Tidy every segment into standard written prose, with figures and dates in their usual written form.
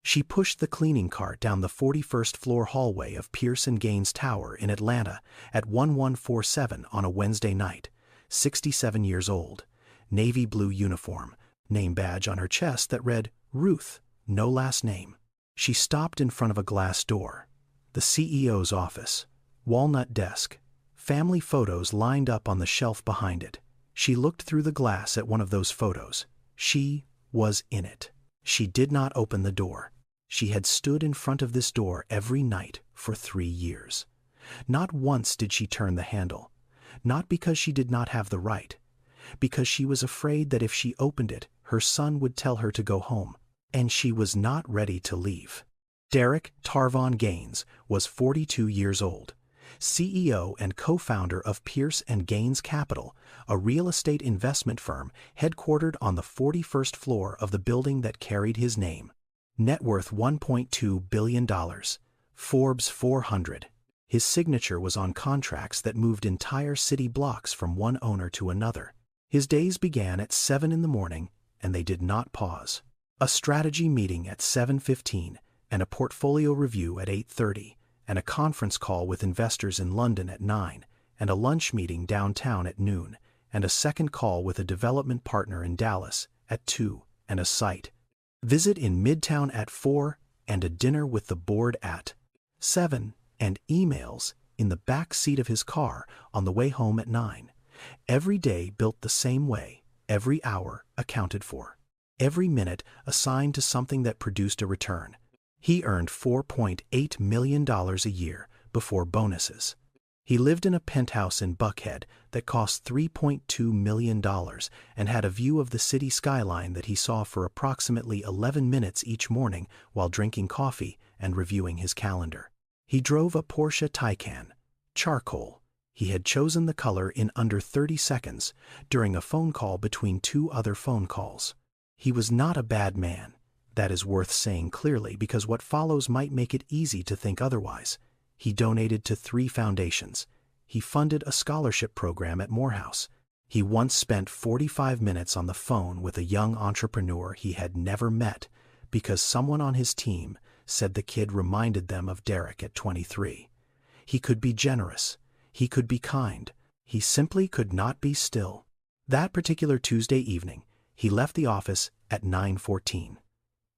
She pushed the cleaning cart down the 41st floor hallway of Pierce & Gaines Tower in Atlanta at 1147 on a Wednesday night, 67 years old, navy blue uniform, name badge on her chest that read, Ruth, no last name. She stopped in front of a glass door. The CEO's office, walnut desk, family photos lined up on the shelf behind it. She looked through the glass at one of those photos. She was in it. She did not open the door. She had stood in front of this door every night for 3 years. Not once did she turn the handle. Not because she did not have the right. Because she was afraid that if she opened it, her son would tell her to go home. And she was not ready to leave. Derek Tarvon Gaines was 42 years old, CEO and co-founder of Pierce & Gaines Capital, a real estate investment firm headquartered on the 41st floor of the building that carried his name. Net worth $1.2 billion. Forbes 400. His signature was on contracts that moved entire city blocks from one owner to another. His days began at 7 in the morning, and they did not pause. A strategy meeting at 7:15, and a portfolio review at 8:30, and a conference call with investors in London at 9, and a lunch meeting downtown at noon, and a second call with a development partner in Dallas at 2, and a site visit in Midtown at 4, and a dinner with the board at 7, and emails in the back seat of his car on the way home at 9. Every day built the same way, every hour accounted for. Every minute assigned to something that produced a return. He earned $4.8 million a year before bonuses. He lived in a penthouse in Buckhead that cost $3.2 million and had a view of the city skyline that he saw for approximately 11 minutes each morning while drinking coffee and reviewing his calendar. He drove a Porsche Taycan, charcoal. He had chosen the color in under 30 seconds during a phone call between 2 other phone calls. He was not a bad man. That is worth saying clearly because what follows might make it easy to think otherwise. He donated to 3 foundations. He funded a scholarship program at Morehouse. He once spent 45 minutes on the phone with a young entrepreneur he had never met because someone on his team said the kid reminded them of Derek at 23. He could be generous. He could be kind. He simply could not be still. That particular Tuesday evening, he left the office at 9:14.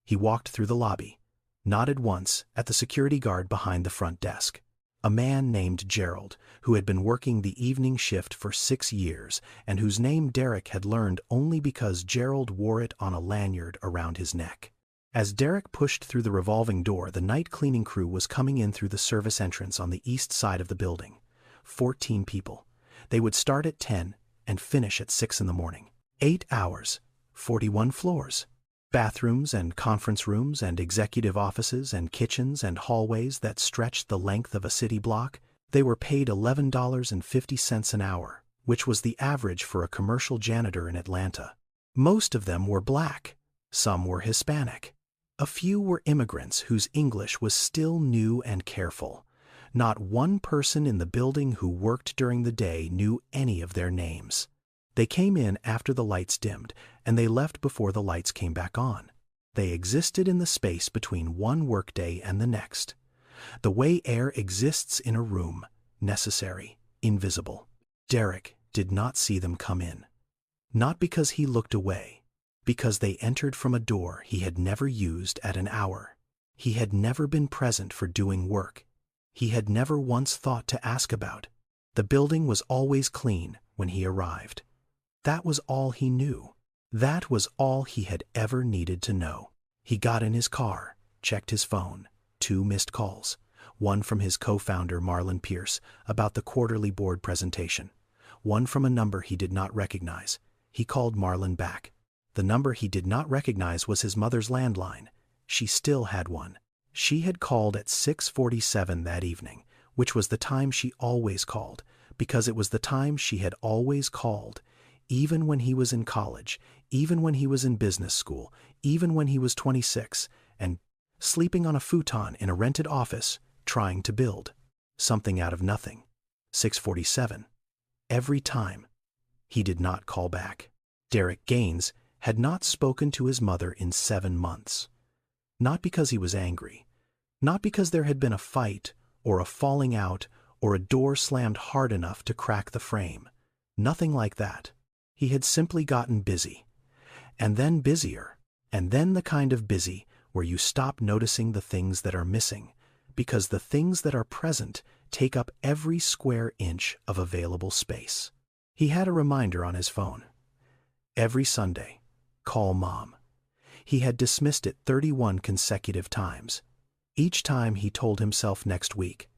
He walked through the lobby, nodded once at the security guard behind the front desk. A man named Gerald, who had been working the evening shift for 6 years and whose name Derek had learned only because Gerald wore it on a lanyard around his neck. As Derek pushed through the revolving door, the night cleaning crew was coming in through the service entrance on the east side of the building. 14 people. They would start at 10 and finish at 6 in the morning. 8 hours, 41 floors. Bathrooms and conference rooms and executive offices and kitchens and hallways that stretched the length of a city block. They were paid $11.50 an hour, which was the average for a commercial janitor in Atlanta. Most of them were black. Some were Hispanic. A few were immigrants whose English was still new and careful. Not one person in the building who worked during the day knew any of their names. They came in after the lights dimmed, and they left before the lights came back on. They existed in the space between one workday and the next. The way air exists in a room, necessary, invisible. Derek did not see them come in. Not because he looked away, because they entered from a door he had never used at an hour. He had never been present for doing work. He had never once thought to ask about. The building was always clean when he arrived. That was all he knew. That was all he had ever needed to know. He got in his car, checked his phone. 2 missed calls. One from his co-founder Marlon Pierce about the quarterly board presentation. One from a number he did not recognize. He called Marlon back. The number he did not recognize was his mother's landline. She still had one. She had called at 6:47 that evening, which was the time she always called, because it was the time she had always called. Even when he was in college, even when he was in business school, even when he was 26, and sleeping on a futon in a rented office, trying to build something out of nothing. 6:47. Every time. He did not call back. Derek Gaines had not spoken to his mother in 7 months. Not because he was angry. Not because there had been a fight, or a falling out, or a door slammed hard enough to crack the frame. Nothing like that. He had simply gotten busy. And then busier. And then the kind of busy where you stop noticing the things that are missing, because the things that are present take up every square inch of available space. He had a reminder on his phone. Every Sunday, call Mom. He had dismissed it 31 consecutive times. Each time he told himself next week.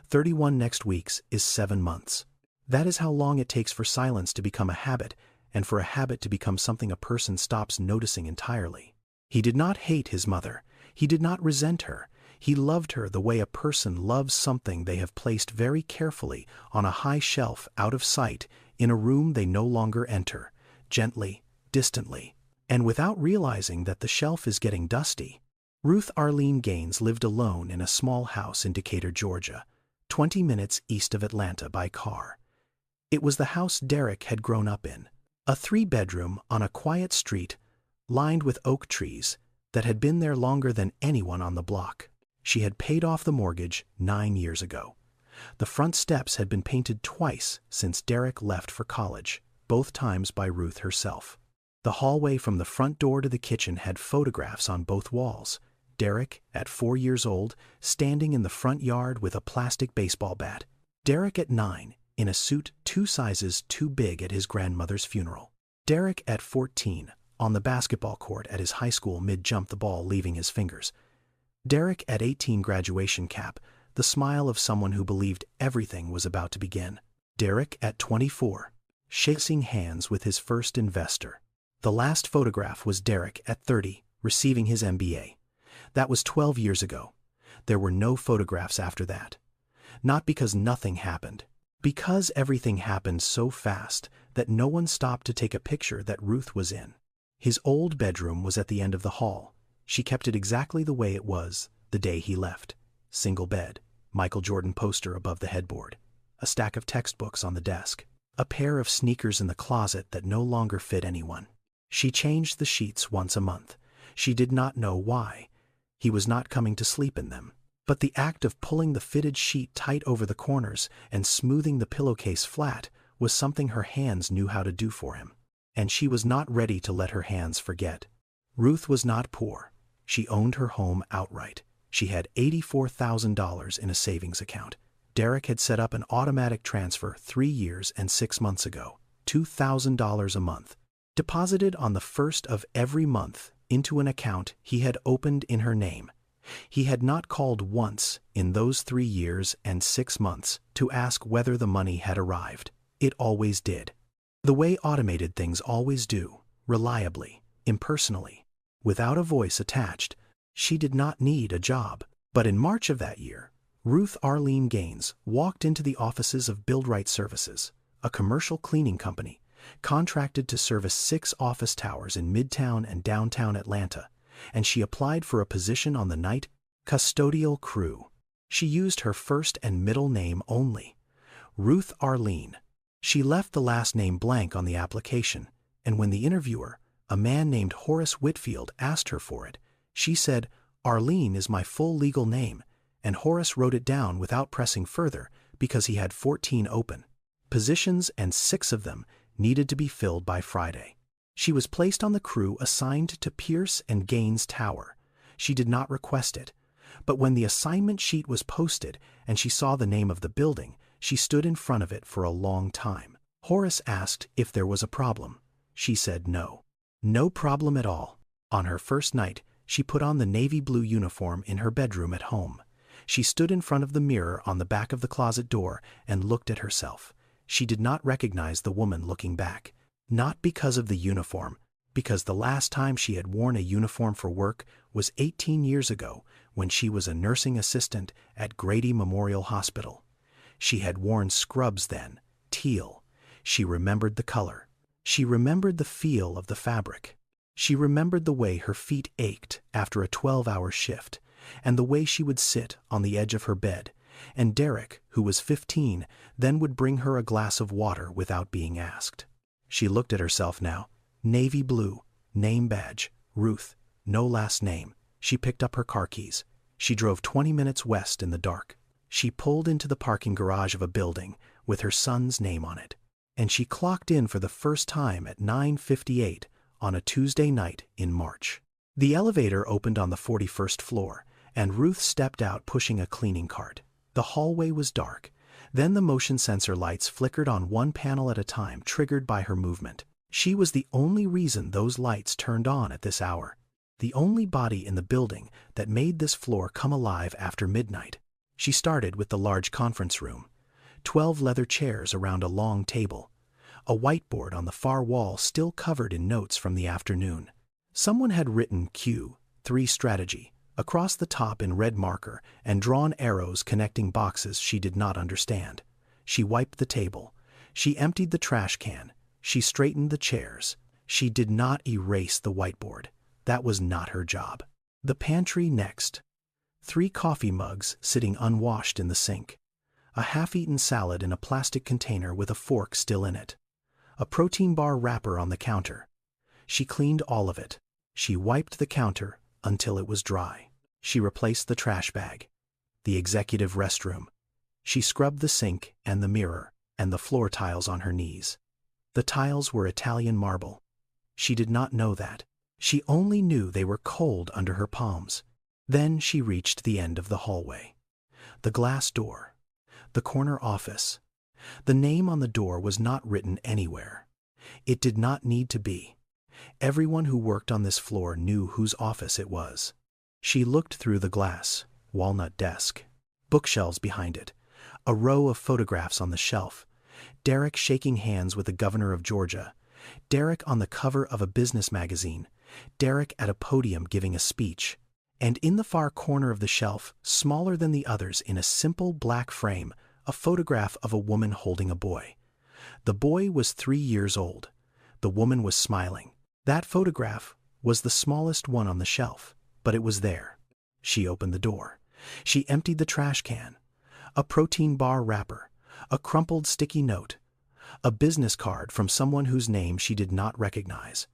31 next weeks is 7 months. That is how long it takes for silence to become a habit, and for a habit to become something a person stops noticing entirely. He did not hate his mother. He did not resent her. He loved her the way a person loves something they have placed very carefully on a high shelf out of sight in a room they no longer enter, gently, distantly, and without realizing that the shelf is getting dusty. Ruth Arlene Gaines lived alone in a small house in Decatur, Georgia, 20 minutes east of Atlanta by car. It was the house Derek had grown up in, a 3-bedroom on a quiet street lined with oak trees that had been there longer than anyone on the block. She had paid off the mortgage 9 years ago. The front steps had been painted twice since Derek left for college, both times by Ruth herself. The hallway from the front door to the kitchen had photographs on both walls. Derek, at 4 years old, standing in the front yard with a plastic baseball bat. Derek at 9, in a suit 2 sizes too big at his grandmother's funeral. Derek at 14, on the basketball court at his high school mid-jump, the ball leaving his fingers. Derek at 18, graduation cap, the smile of someone who believed everything was about to begin. Derek at 24, shaking hands with his first investor. The last photograph was Derek at 30, receiving his MBA. That was 12 years ago. There were no photographs after that. Not because nothing happened. Because everything happened so fast that no one stopped to take a picture that Ruth was in. His old bedroom was at the end of the hall. She kept it exactly the way it was the day he left. Single bed, Michael Jordan poster above the headboard, a stack of textbooks on the desk, a pair of sneakers in the closet that no longer fit anyone. She changed the sheets once a month. She did not know why. He was not coming to sleep in them. But the act of pulling the fitted sheet tight over the corners and smoothing the pillowcase flat was something her hands knew how to do for him. And she was not ready to let her hands forget. Ruth was not poor. She owned her home outright. She had $84,000 in a savings account. Derek had set up an automatic transfer 3 years and 6 months ago, $2,000 a month, deposited on the first of every month into an account he had opened in her name. He had not called once in those 3 years and 6 months to ask whether the money had arrived. It always did. The way automated things always do, reliably, impersonally, without a voice attached. She did not need a job. But in March of that year, Ruth Arlene Gaines walked into the offices of Billionaire Services, a commercial cleaning company, contracted to service 6 office towers in Midtown and downtown Atlanta, and she applied for a position on the night custodial crew. She used her first and middle name only, Ruth Arlene. She left the last name blank on the application, and when the interviewer, a man named Horace Whitfield, asked her for it, she said, "Arlene is my full legal name," and Horace wrote it down without pressing further because he had 14 open positions and 6 of them needed to be filled by Friday. She was placed on the crew assigned to Pierce and Gaines Tower. She did not request it, but when the assignment sheet was posted and she saw the name of the building, she stood in front of it for a long time. Horace asked if there was a problem. She said no. No problem at all. On her first night, she put on the navy blue uniform in her bedroom at home. She stood in front of the mirror on the back of the closet door and looked at herself. She did not recognize the woman looking back. Not because of the uniform, because the last time she had worn a uniform for work was 18 years ago when she was a nursing assistant at Grady Memorial Hospital. She had worn scrubs then, teal. She remembered the color. She remembered the feel of the fabric. She remembered the way her feet ached after a 12-hour shift, and the way she would sit on the edge of her bed, and Derek, who was 15, then would bring her a glass of water without being asked. She looked at herself now. Navy blue, name badge, Ruth, no last name. She picked up her car keys. She drove 20 minutes west in the dark. She pulled into the parking garage of a building with her son's name on it. And she clocked in for the first time at 9:58 on a Tuesday night in March. The elevator opened on the 41st floor, and Ruth stepped out pushing a cleaning cart. The hallway was dark. Then the motion sensor lights flickered on one panel at a time, triggered by her movement. She was the only reason those lights turned on at this hour. The only body in the building that made this floor come alive after midnight. She started with the large conference room. 12 leather chairs around a long table. A whiteboard on the far wall still covered in notes from the afternoon. Someone had written Q3 strategy across the top in red marker and drawn arrows connecting boxes she did not understand. She wiped the table. She emptied the trash can. She straightened the chairs. She did not erase the whiteboard. That was not her job. The pantry next. 3 coffee mugs sitting unwashed in the sink. A half-eaten salad in a plastic container with a fork still in it. A protein bar wrapper on the counter. She cleaned all of it. She wiped the counter until it was dry. She replaced the trash bag. The executive restroom. She scrubbed the sink and the mirror and the floor tiles on her knees. The tiles were Italian marble. She did not know that. She only knew they were cold under her palms. Then she reached the end of the hallway. The glass door. The corner office. The name on the door was not written anywhere. It did not need to be. Everyone who worked on this floor knew whose office it was. She looked through the glass, walnut desk, bookshelves behind it, a row of photographs on the shelf, Derek shaking hands with the governor of Georgia, Derek on the cover of a business magazine, Derek at a podium giving a speech, and in the far corner of the shelf, smaller than the others in a simple black frame, a photograph of a woman holding a boy. The boy was 3 years old. The woman was smiling. That photograph was the smallest one on the shelf, but it was there. She opened the door. She emptied the trash can. A protein bar wrapper, a crumpled sticky note, a business card from someone whose name she did not recognize.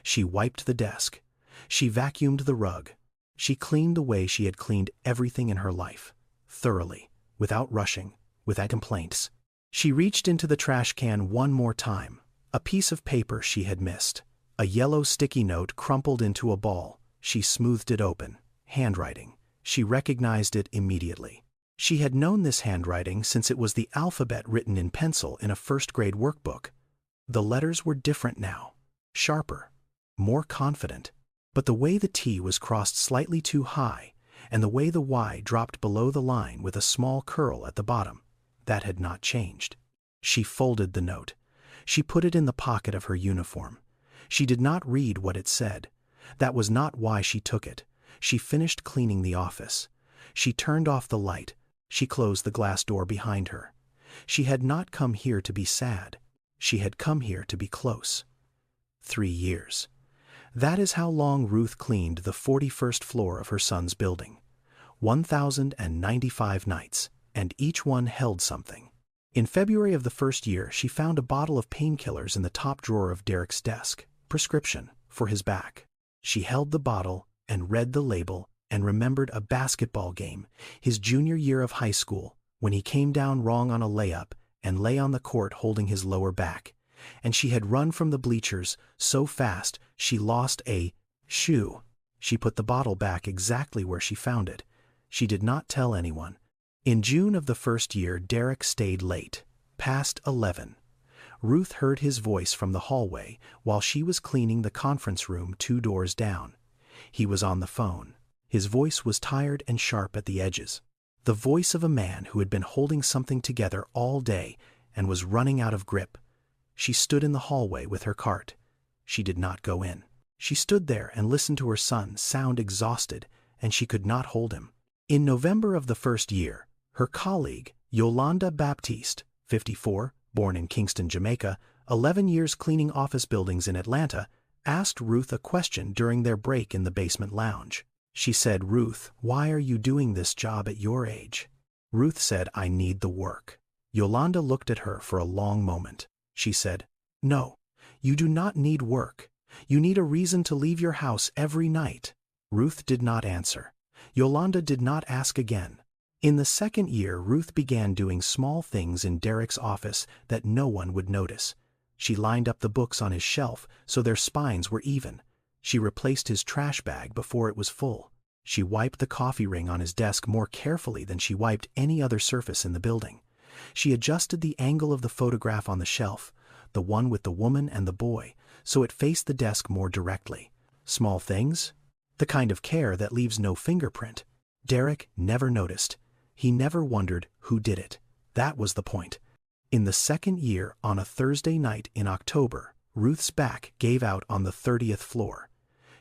She wiped the desk. She vacuumed the rug. She cleaned the way she had cleaned everything in her life, thoroughly, without rushing, without complaints. She reached into the trash can one more time. A piece of paper she had missed. A yellow sticky note crumpled into a ball. She smoothed it open. Handwriting. She recognized it immediately. She had known this handwriting since it was the alphabet written in pencil in a first-grade workbook. The letters were different now. Sharper. More confident. But the way the T was crossed slightly too high, and the way the Y dropped below the line with a small curl at the bottom, that had not changed. She folded the note. She put it in the pocket of her uniform. She did not read what it said. That was not why she took it. She finished cleaning the office. She turned off the light. She closed the glass door behind her. She had not come here to be sad. She had come here to be close. 3 years. That is how long Ruth cleaned the 41st floor of her son's building. 1,095 nights, and each one held something. In February of the first year, she found a bottle of painkillers in the top drawer of Derek's desk, prescription, for his back. She held the bottle and read the label and remembered a basketball game, his junior year of high school, when he came down wrong on a layup and lay on the court holding his lower back. And she had run from the bleachers so fast she lost a shoe. She put the bottle back exactly where she found it. She did not tell anyone. In June of the first year, Derek stayed late, past 11. Ruth heard his voice from the hallway while she was cleaning the conference room 2 doors down. He was on the phone. His voice was tired and sharp at the edges. The voice of a man who had been holding something together all day and was running out of grip. She stood in the hallway with her cart. She did not go in. She stood there and listened to her son sound exhausted, and she could not hold him. In November of the first year, her colleague, Yolanda Baptiste, 54, born in Kingston, Jamaica, 11 years cleaning office buildings in Atlanta, asked Ruth a question during their break in the basement lounge. She said, "Ruth, why are you doing this job at your age?" Ruth said, "I need the work." Yolanda looked at her for a long moment. She said, "No, you do not need work. You need a reason to leave your house every night." Ruth did not answer. Yolanda did not ask again. In the second year, Ruth began doing small things in Derek's office that no one would notice. She lined up the books on his shelf so their spines were even. She replaced his trash bag before it was full. She wiped the coffee ring on his desk more carefully than she wiped any other surface in the building. She adjusted the angle of the photograph on the shelf, the one with the woman and the boy, so it faced the desk more directly. Small things? The kind of care that leaves no fingerprint. Derek never noticed. He never wondered who did it. That was the point. In the second year, on a Thursday night in October, Ruth's back gave out on the 30th floor.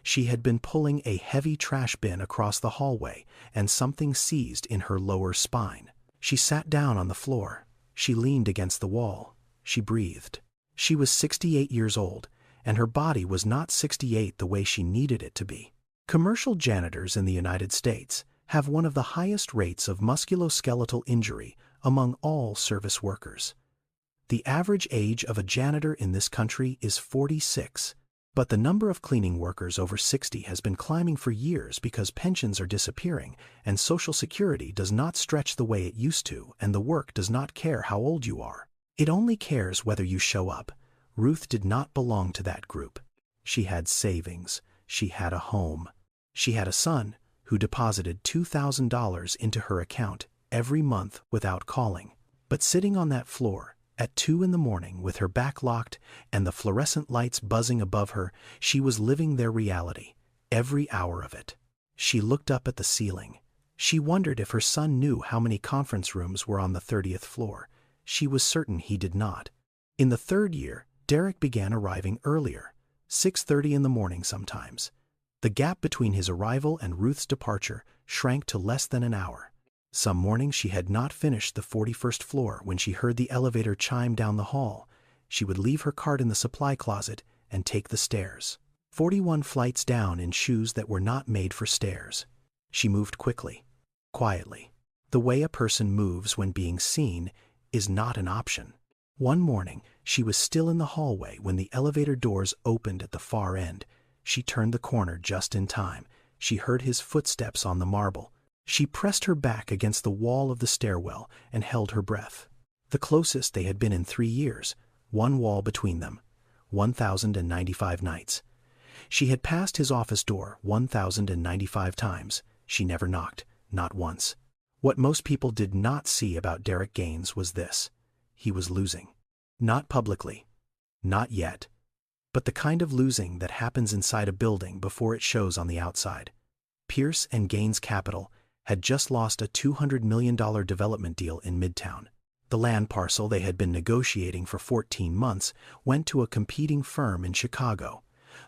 She had been pulling a heavy trash bin across the hallway, and something seized in her lower spine. She sat down on the floor. She leaned against the wall. She breathed. She was 68 years old, and her body was not 68 the way she needed it to be. Commercial janitors in the United States have one of the highest rates of musculoskeletal injury among all service workers. The average age of a janitor in this country is 46, but the number of cleaning workers over 60 has been climbing for years because pensions are disappearing and Social Security does not stretch the way it used to, and the work does not care how old you are. It only cares whether you show up. Ruth did not belong to that group. She had savings. She had a home. She had a son who deposited $2,000 into her account every month without calling. But sitting on that floor at 2 in the morning with her back locked and the fluorescent lights buzzing above her, she was living their reality, every hour of it. She looked up at the ceiling. She wondered if her son knew how many conference rooms were on the 30th floor. She was certain he did not. In the third year, Derek began arriving earlier, 6:30 in the morning sometimes. The gap between his arrival and Ruth's departure shrank to less than an hour. Some mornings she had not finished the 41st floor when she heard the elevator chime down the hall. She would leave her cart in the supply closet and take the stairs. 41 flights down in shoes that were not made for stairs. She moved quickly, quietly. The way a person moves when being seen is not an option. One morning, she was still in the hallway when the elevator doors opened at the far end. She turned the corner just in time. She heard his footsteps on the marble. She pressed her back against the wall of the stairwell and held her breath. The closest they had been in 3 years, one wall between them, 1,095 nights. She had passed his office door 1,095 times. She never knocked, not once. What most people did not see about Derek Gaines was this. He was losing. Not publicly. Not yet. But the kind of losing that happens inside a building before it shows on the outside. Pierce and Gaines Capital had just lost a $200 million development deal in Midtown. The land parcel they had been negotiating for 14 months went to a competing firm in Chicago.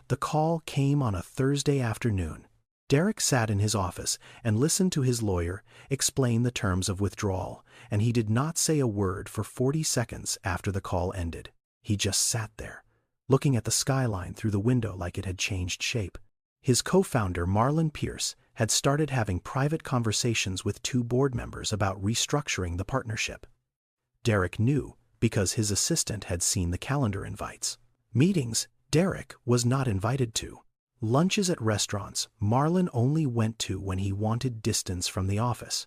The call came on a Thursday afternoon. Derek sat in his office and listened to his lawyer explain the terms of withdrawal, and he did not say a word for 40 seconds after the call ended. He just sat there, looking at the skyline through the window like it had changed shape. His co-founder, Marlon Pierce, had started having private conversations with 2 board members about restructuring the partnership. Derek knew because his assistant had seen the calendar invites. Meetings Derek was not invited to. Lunches at restaurants Marlon only went to when he wanted distance from the office,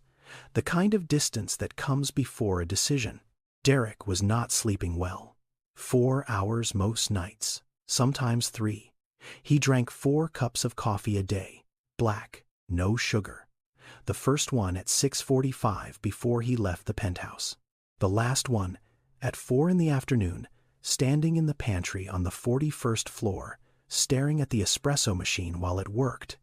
the kind of distance that comes before a decision. Derek was not sleeping well. 4 hours most nights, sometimes 3. He drank 4 cups of coffee a day, black, no sugar. The first one at 6:45 before he left the penthouse. The last one at 4 in the afternoon, standing in the pantry on the 41st floor, staring at the espresso machine while it worked.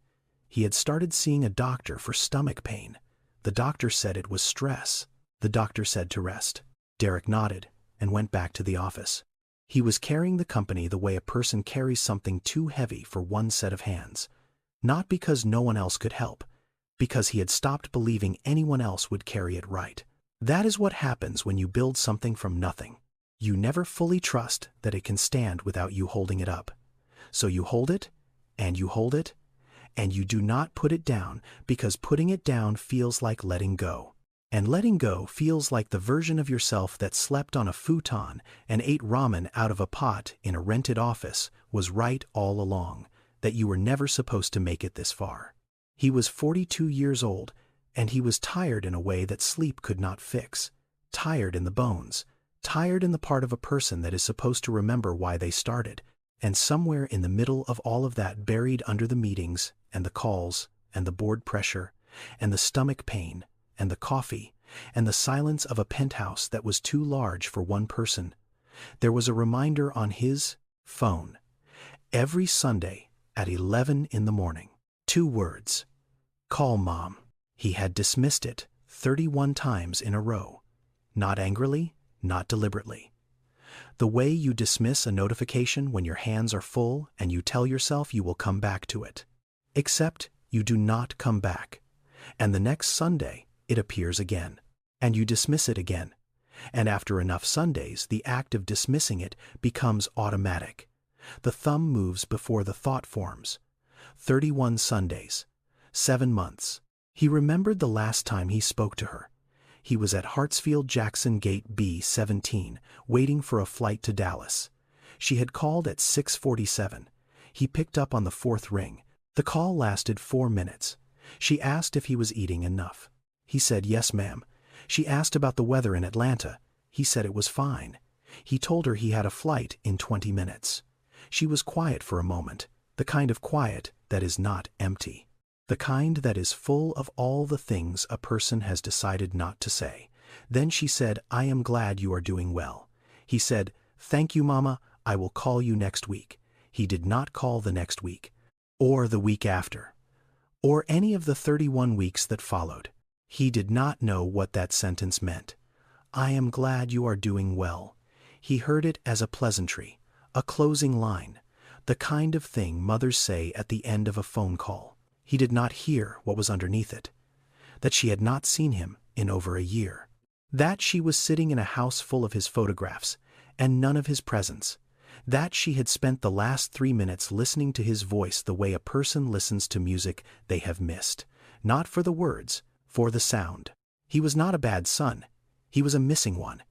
He had started seeing a doctor for stomach pain. The doctor said it was stress. The doctor said to rest. Derek nodded and went back to the office. He was carrying the company the way a person carries something too heavy for one set of hands. Not because no one else could help, because he had stopped believing anyone else would carry it right. That is what happens when you build something from nothing. You never fully trust that it can stand without you holding it up. So you hold it, and you hold it, and you do not put it down because putting it down feels like letting go. And letting go feels like the version of yourself that slept on a futon and ate ramen out of a pot in a rented office was right all along, that you were never supposed to make it this far. He was 42 years old, and he was tired in a way that sleep could not fix. Tired in the bones. Tired in the part of a person that is supposed to remember why they started. And somewhere in the middle of all of that, buried under the meetings, and the calls, and the board pressure, and the stomach pain, and the coffee, and the silence of a penthouse that was too large for one person, there was a reminder on his phone. Every Sunday at 11 in the morning. 2 words. Call Mom. He had dismissed it 31 times in a row. Not angrily, not deliberately. The way you dismiss a notification when your hands are full and you tell yourself you will come back to it. Except you do not come back. And the next Sunday, it appears again. And you dismiss it again. And after enough Sundays, the act of dismissing it becomes automatic. The thumb moves before the thought forms. 31 Sundays. 7 months. He remembered the last time he spoke to her. He was at Hartsfield-Jackson Gate B-17, waiting for a flight to Dallas. She had called at 6:47. He picked up on the 4th ring. The call lasted 4 minutes. She asked if he was eating enough. He said, "Yes, ma'am." She asked about the weather in Atlanta. He said it was fine. He told her he had a flight in 20 minutes. She was quiet for a moment, the kind of quiet that is not empty. The kind that is full of all the things a person has decided not to say. Then she said, "I am glad you are doing well." He said, "Thank you, Mama, I will call you next week." He did not call the next week, or the week after, or any of the 31 weeks that followed. He did not know what that sentence meant. "I am glad you are doing well." He heard it as a pleasantry, a closing line, the kind of thing mothers say at the end of a phone call. He did not hear what was underneath it. That she had not seen him in over a year. That she was sitting in a house full of his photographs, and none of his presence. That she had spent the last 3 minutes listening to his voice the way a person listens to music they have missed. Not for the words, for the sound. He was not a bad son. He was a missing one.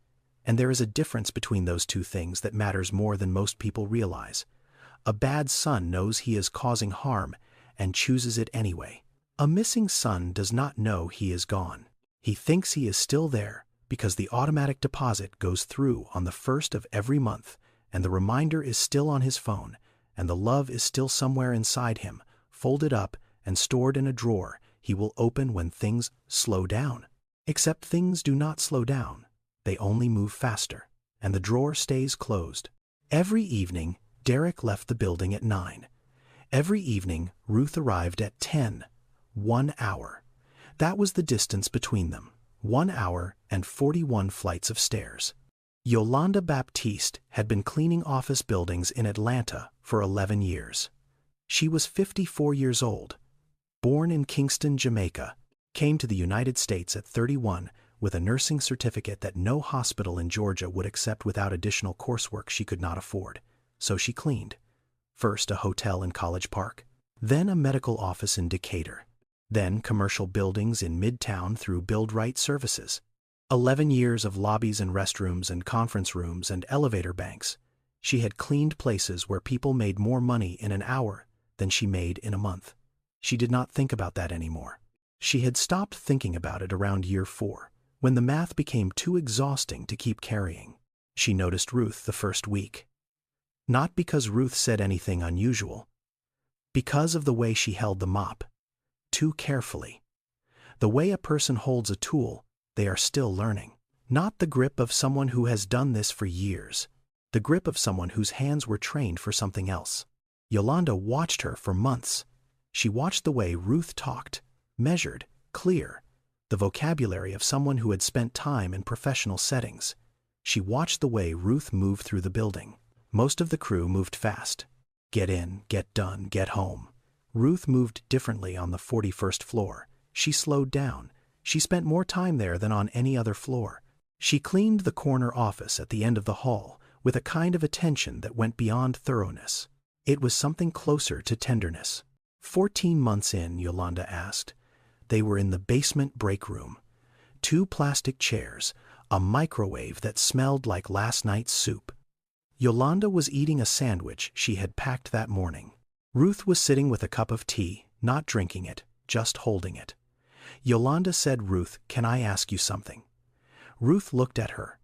And there is a difference between those two things that matters more than most people realize. A bad son knows he is causing harm and chooses it anyway. A missing son does not know he is gone. He thinks he is still there because the automatic deposit goes through on the 1st of every month, and the reminder is still on his phone, and the love is still somewhere inside him, folded up and stored in a drawer he will open when things slow down. Except things do not slow down. They only move faster, and the drawer stays closed. Every evening, Derek left the building at 9. Every evening, Ruth arrived at 10. 1 hour. That was the distance between them. 1 hour and 41 flights of stairs. Yolanda Baptiste had been cleaning office buildings in Atlanta for 11 years. She was 54 years old. Born in Kingston, Jamaica, came to the United States at 31 with a nursing certificate that no hospital in Georgia would accept without additional coursework she could not afford. So she cleaned. First a hotel in College Park, then a medical office in Decatur, then commercial buildings in Midtown through Build Right Services. 11 years of lobbies and restrooms and conference rooms and elevator banks. She had cleaned places where people made more money in an hour than she made in a month. She did not think about that anymore. She had stopped thinking about it around year 4, when the math became too exhausting to keep carrying. She noticed Ruth the first week. Not because Ruth said anything unusual. Because of the way she held the mop. Too carefully. The way a person holds a tool they are still learning. Not the grip of someone who has done this for years. The grip of someone whose hands were trained for something else. Yolanda watched her for months. She watched the way Ruth talked, measured, clear, the vocabulary of someone who had spent time in professional settings. She watched the way Ruth moved through the building. Most of the crew moved fast. Get in, get done, get home. Ruth moved differently on the 41st floor. She slowed down. She spent more time there than on any other floor. She cleaned the corner office at the end of the hall with a kind of attention that went beyond thoroughness. It was something closer to tenderness. 14 months in, Yolanda asked. They were in the basement break room. 2 plastic chairs, a microwave that smelled like last night's soup. Yolanda was eating a sandwich she had packed that morning. Ruth was sitting with a cup of tea, not drinking it, just holding it. Yolanda said, "Ruth, can I ask you something?" Ruth looked at her.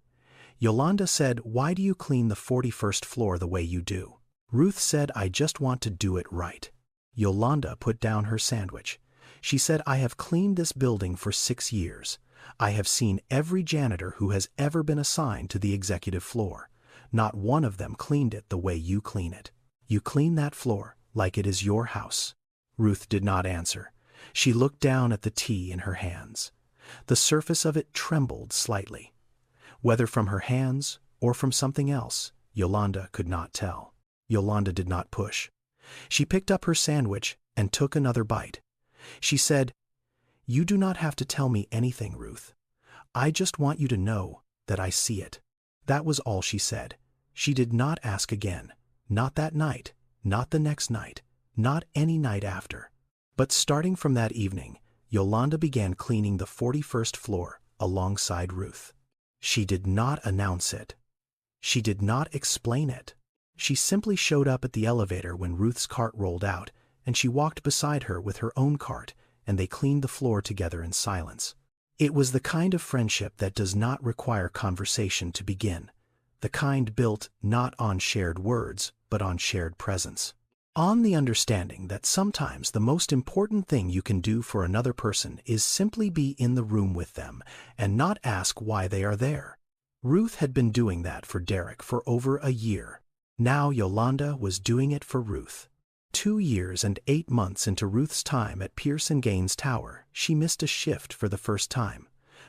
Yolanda said, "Why do you clean the 41st floor the way you do?" Ruth said, "I just want to do it right." Yolanda put down her sandwich. She said, "I have cleaned this building for 6 years. I have seen every janitor who has ever been assigned to the executive floor. Not one of them cleaned it the way you clean it. You clean that floor like it is your house." Ruth did not answer. She looked down at the tea in her hands. The surface of it trembled slightly. Whether from her hands or from something else, Yolanda could not tell. Yolanda did not push. She picked up her sandwich and took another bite. She said, "You do not have to tell me anything, Ruth. I just want you to know that I see it." That was all she said. She did not ask again. Not that night, not the next night, not any night after. But starting from that evening, Yolanda began cleaning the 41st floor alongside Ruth. She did not announce it. She did not explain it. She simply showed up at the elevator when Ruth's cart rolled out, and she walked beside her with her own cart, and they cleaned the floor together in silence. It was the kind of friendship that does not require conversation to begin, the kind built not on shared words, but on shared presence. On the understanding that sometimes the most important thing you can do for another person is simply be in the room with them and not ask why they are there. Ruth had been doing that for Derek for over a year. Now Yolanda was doing it for Ruth. 2 years and 8 months into Ruth's time at Pierce & Gaines Tower, she missed a shift for the first time.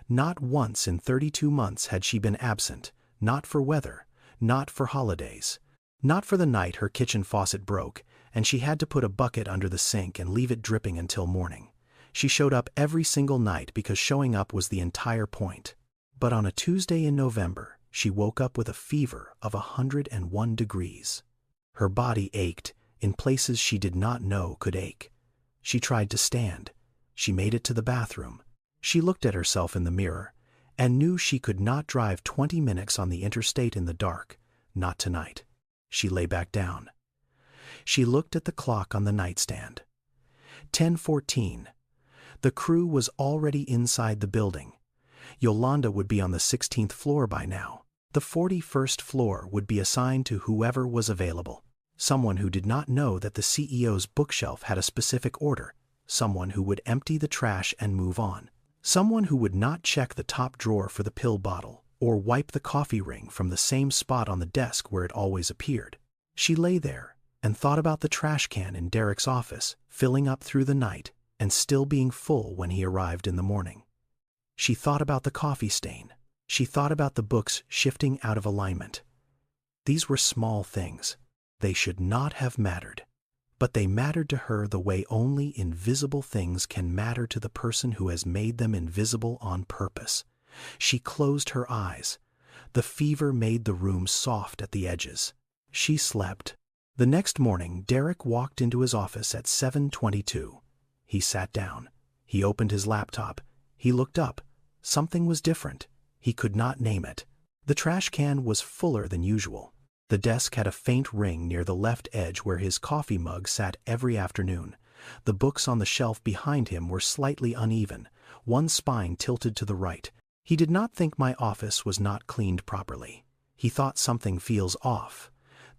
Not once in 32 months had she been absent, not for weather, not for holidays, not for the night her kitchen faucet broke, and she had to put a bucket under the sink and leave it dripping until morning. She showed up every single night because showing up was the entire point. But on a Tuesday in November, she woke up with a fever of 101 degrees. Her body ached in places she did not know could ache. She tried to stand. She made it to the bathroom. She looked at herself in the mirror and knew she could not drive 20 minutes on the interstate in the dark, not tonight. She lay back down. She looked at the clock on the nightstand. 10:14. The crew was already inside the building. Yolanda would be on the 16th floor by now. The 41st floor would be assigned to whoever was available. Someone who did not know that the CEO's bookshelf had a specific order. Someone who would empty the trash and move on. Someone who would not check the top drawer for the pill bottle or wipe the coffee ring from the same spot on the desk where it always appeared. She lay there and thought about the trash can in Derek's office, filling up through the night and still being full when he arrived in the morning. She thought about the coffee stain. She thought about the books shifting out of alignment. These were small things. They should not have mattered. But they mattered to her the way only invisible things can matter to the person who has made them invisible on purpose. She closed her eyes. The fever made the room soft at the edges. She slept. The next morning, Derek walked into his office at 7:22. He sat down. He opened his laptop. He looked up. Something was different. He could not name it. The trash can was fuller than usual. The desk had a faint ring near the left edge where his coffee mug sat every afternoon. The books on the shelf behind him were slightly uneven, one spine tilted to the right. He did not think my office was not cleaned properly. He thought something feels off.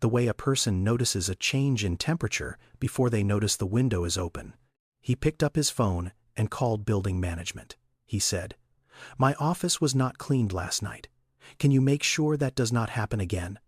The way a person notices a change in temperature before they notice the window is open. He picked up his phone and called building management. He said, "My office was not cleaned last night. Can you make sure that does not happen again?"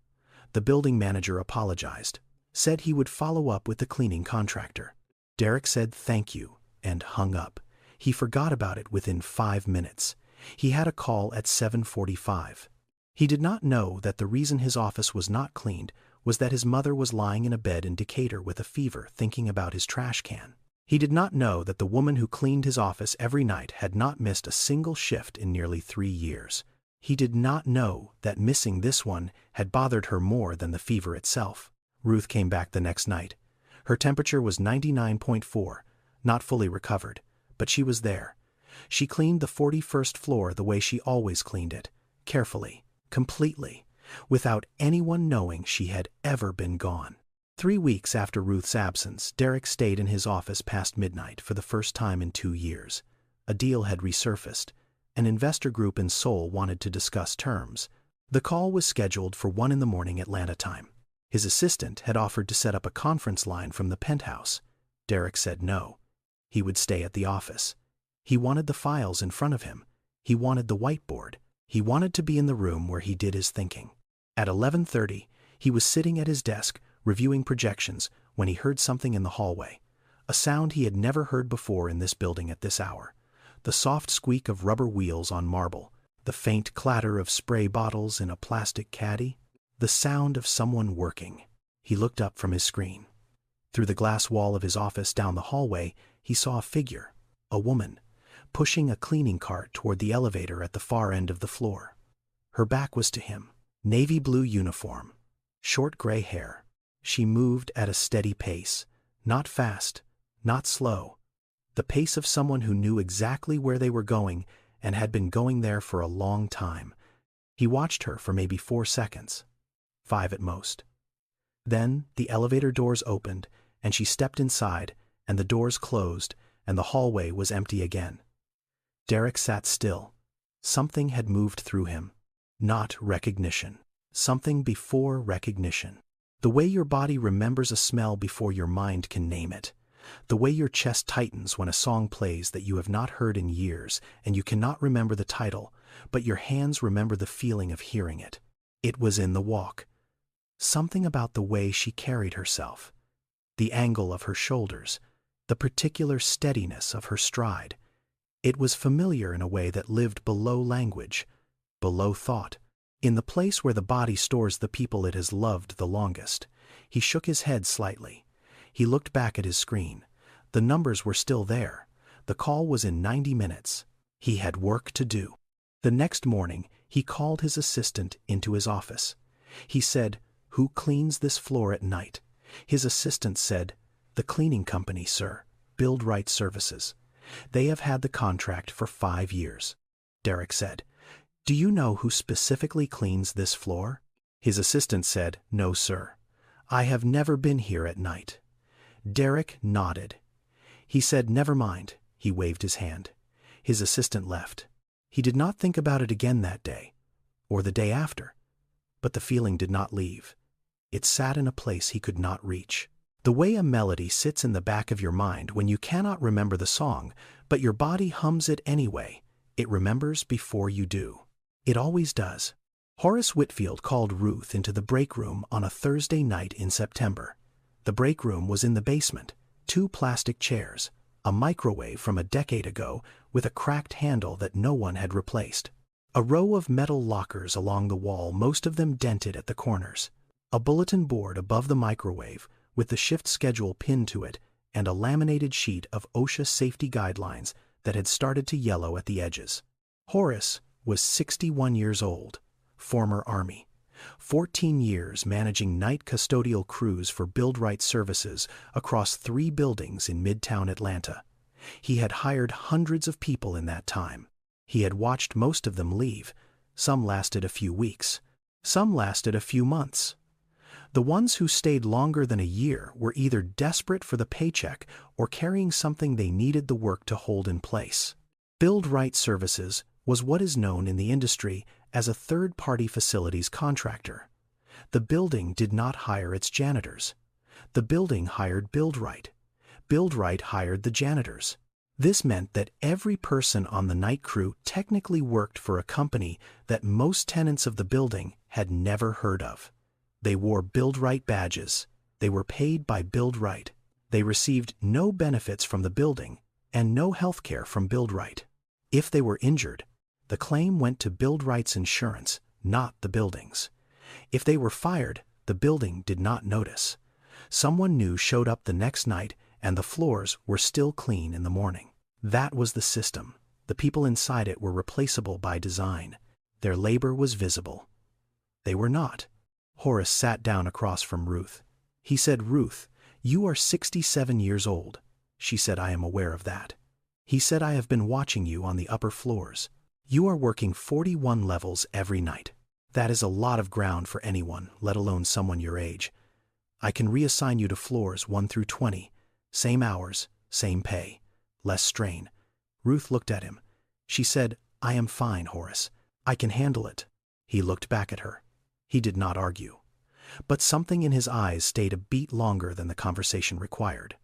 The building manager apologized, said he would follow up with the cleaning contractor. Derek said thank you and hung up. He forgot about it within 5 minutes. He had a call at 7:45. He did not know that the reason his office was not cleaned was that his mother was lying in a bed in Decatur with a fever thinking about his trash can. He did not know that the woman who cleaned his office every night had not missed a single shift in nearly 3 years. He did not know that missing this one had bothered her more than the fever itself. Ruth came back the next night. Her temperature was 99.4, not fully recovered, but she was there. She cleaned the 41st floor the way she always cleaned it, carefully, completely, without anyone knowing she had ever been gone. 3 weeks after Ruth's absence, Derek stayed in his office past midnight for the first time in 2 years. A deal had resurfaced. An investor group in Seoul wanted to discuss terms. The call was scheduled for 1 in the morning Atlanta time. His assistant had offered to set up a conference line from the penthouse. Derek said no. He would stay at the office. He wanted the files in front of him. He wanted the whiteboard. He wanted to be in the room where he did his thinking. At 11:30, he was sitting at his desk, reviewing projections, when he heard something in the hallway. A sound he had never heard before in this building at this hour. The soft squeak of rubber wheels on marble, the faint clatter of spray bottles in a plastic caddy, the sound of someone working. He looked up from his screen. Through the glass wall of his office down the hallway, he saw a figure, a woman, pushing a cleaning cart toward the elevator at the far end of the floor. Her back was to him, navy blue uniform, short gray hair. She moved at a steady pace, not fast, not slow. The pace of someone who knew exactly where they were going and had been going there for a long time. He watched her for maybe 4 seconds, 5 at most. Then the elevator doors opened, and she stepped inside, and the doors closed, and the hallway was empty again. Derek sat still. Something had moved through him. Not recognition. Something before recognition. The way your body remembers a smell before your mind can name it. The way your chest tightens when a song plays that you have not heard in years and you cannot remember the title, but your hands remember the feeling of hearing it. It was in the walk. Something about the way she carried herself. The angle of her shoulders. The particular steadiness of her stride. It was familiar in a way that lived below language, below thought. In the place where the body stores the people it has loved the longest. He shook his head slightly. He looked back at his screen. The numbers were still there. The call was in 90 minutes. He had work to do. The next morning, he called his assistant into his office. He said, "Who cleans this floor at night?" His assistant said, "The cleaning company, sir, Build Right Services. They have had the contract for 5 years." Derek said, "Do you know who specifically cleans this floor?" His assistant said, "No, sir. I have never been here at night." Derek nodded. He said, "Never mind." He waved his hand. His assistant left. He did not think about it again that day, or the day after. But the feeling did not leave. It sat in a place he could not reach. The way a melody sits in the back of your mind when you cannot remember the song, but your body hums it anyway. It remembers before you do. It always does. Horace Whitfield called Ruth into the break room on a Thursday night in September. The break room was in the basement. 2 plastic chairs, a microwave from a decade ago with a cracked handle that no one had replaced. A row of metal lockers along the wall, most of them dented at the corners. A bulletin board above the microwave with the shift schedule pinned to it and a laminated sheet of OSHA safety guidelines that had started to yellow at the edges. Horace was 61 years old, former Army. 14 years managing night custodial crews for Build Right Services across 3 buildings in Midtown Atlanta. He had hired hundreds of people in that time. He had watched most of them leave. Some lasted a few weeks. Some lasted a few months. The ones who stayed longer than a year were either desperate for the paycheck or carrying something they needed the work to hold in place. Build Right Services was what is known in the industry as a third-party facilities contractor. The building did not hire its janitors. The building hired Build Right. Build Right hired the janitors. This meant that every person on the night crew technically worked for a company that most tenants of the building had never heard of. They wore Build Right badges. They were paid by Build Right. They received no benefits from the building and no health care from Build Right. If they were injured, the claim went to Build Right's insurance, not the building's. If they were fired, the building did not notice. Someone new showed up the next night and the floors were still clean in the morning. That was the system. The people inside it were replaceable by design. Their labor was visible. They were not. Horace sat down across from Ruth. He said, "Ruth, you are 67 years old." She said, "I am aware of that." He said, "I have been watching you on the upper floors. You are working 41 levels every night. That is a lot of ground for anyone, let alone someone your age. I can reassign you to floors 1 through 20. Same hours, same pay. Less strain. Ruth looked at him. She said, I am fine, Horace. I can handle it. He looked back at her. He did not argue. But something in his eyes stayed a beat longer than the conversation required.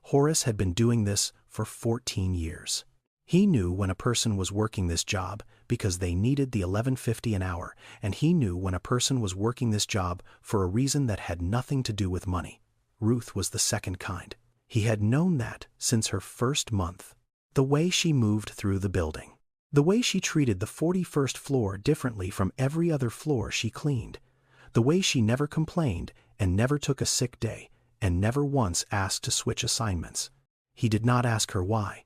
Horace had been doing this for 14 years. He knew when a person was working this job because they needed the $11.50 an hour, and he knew when a person was working this job for a reason that had nothing to do with money. Ruth was the second kind. He had known that since her first month. The way she moved through the building. The way she treated the 41st floor differently from every other floor she cleaned. The way she never complained and never took a sick day and never once asked to switch assignments. He did not ask her why.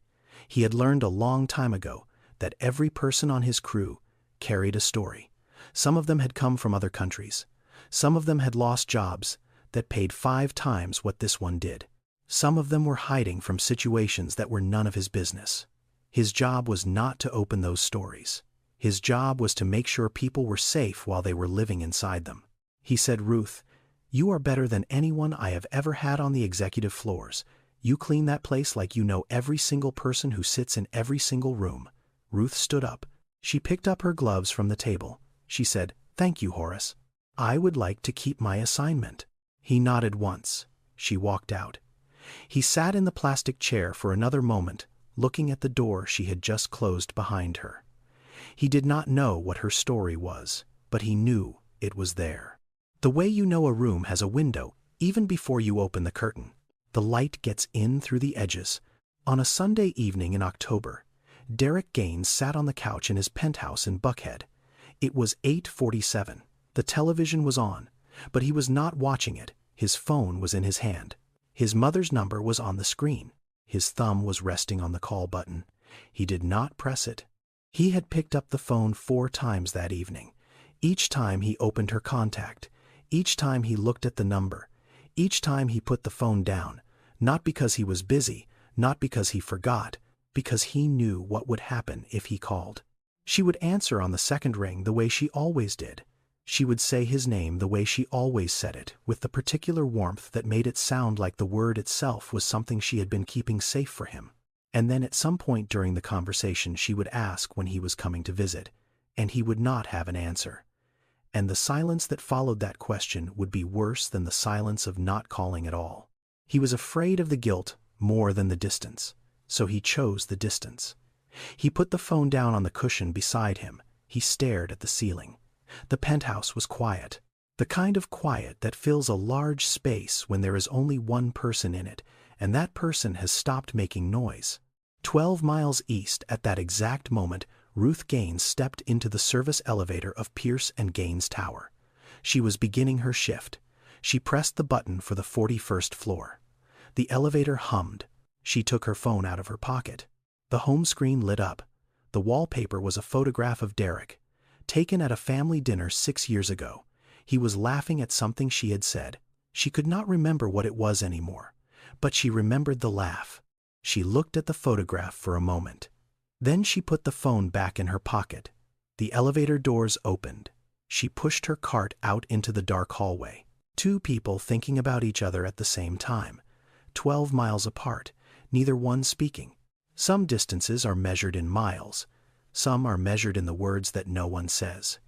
He had learned a long time ago that every person on his crew carried a story. Some of them had come from other countries. Some of them had lost jobs that paid 5 times what this one did. Some of them were hiding from situations that were none of his business. His job was not to open those stories. His job was to make sure people were safe while they were living inside them. He said, Ruth, you are better than anyone I have ever had on the executive floors. You clean that place like you know every single person who sits in every single room. Ruth stood up. She picked up her gloves from the table. She said, Thank you, Horace. I would like to keep my assignment. He nodded once. She walked out. He sat in the plastic chair for another moment, looking at the door she had just closed behind her. He did not know what her story was, but he knew it was there. The way you know a room has a window, even before you open the curtain. The light gets in through the edges. On a Sunday evening in October, Derek Gaines sat on the couch in his penthouse in Buckhead. It was 8:47. The television was on, but he was not watching it. His phone was in his hand. His mother's number was on the screen. His thumb was resting on the call button. He did not press it. He had picked up the phone 4 times that evening. Each time he opened her contact. Each time he looked at the number. Each time he put the phone down, not because he was busy, not because he forgot, because he knew what would happen if he called. She would answer on the second ring the way she always did. She would say his name the way she always said it, with the particular warmth that made it sound like the word itself was something she had been keeping safe for him. And then at some point during the conversation she would ask when he was coming to visit, and he would not have an answer. And the silence that followed that question would be worse than the silence of not calling at all. He was afraid of the guilt more than the distance, so he chose the distance. He put the phone down on the cushion beside him. He stared at the ceiling. The penthouse was quiet, the kind of quiet that fills a large space when there is only one person in it, and that person has stopped making noise. 12 miles east at that exact moment, Ruth Gaines stepped into the service elevator of Pierce and Gaines Tower. She was beginning her shift. She pressed the button for the 41st floor. The elevator hummed. She took her phone out of her pocket. The home screen lit up. The wallpaper was a photograph of Derek, taken at a family dinner 6 years ago. He was laughing at something she had said. She could not remember what it was anymore, but she remembered the laugh. She looked at the photograph for a moment. Then she put the phone back in her pocket. The elevator doors opened. She pushed her cart out into the dark hallway. 2 people thinking about each other at the same time. 12 miles apart, neither one speaking. Some distances are measured in miles. Some are measured in the words that no one says.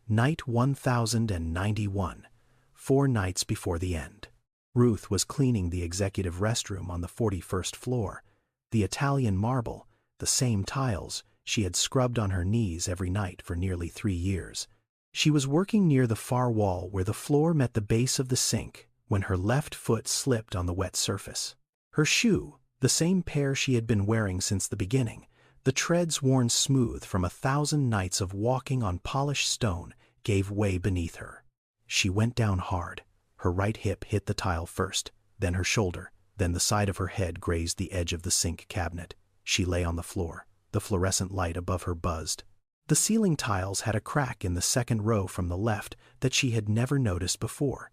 Night 1091, 4 nights before the end. Ruth was cleaning the executive restroom on the 41st floor. The Italian marble, the same tiles she had scrubbed on her knees every night for nearly 3 years. She was working near the far wall where the floor met the base of the sink when her left foot slipped on the wet surface. Her shoe, the same pair she had been wearing since the beginning, the treads worn smooth from 1,000 nights of walking on polished stone, gave way beneath her. She went down hard. Her right hip hit the tile first, then her shoulder, then the side of her head grazed the edge of the sink cabinet. She lay on the floor. The fluorescent light above her buzzed. The ceiling tiles had a crack in the second row from the left that she had never noticed before.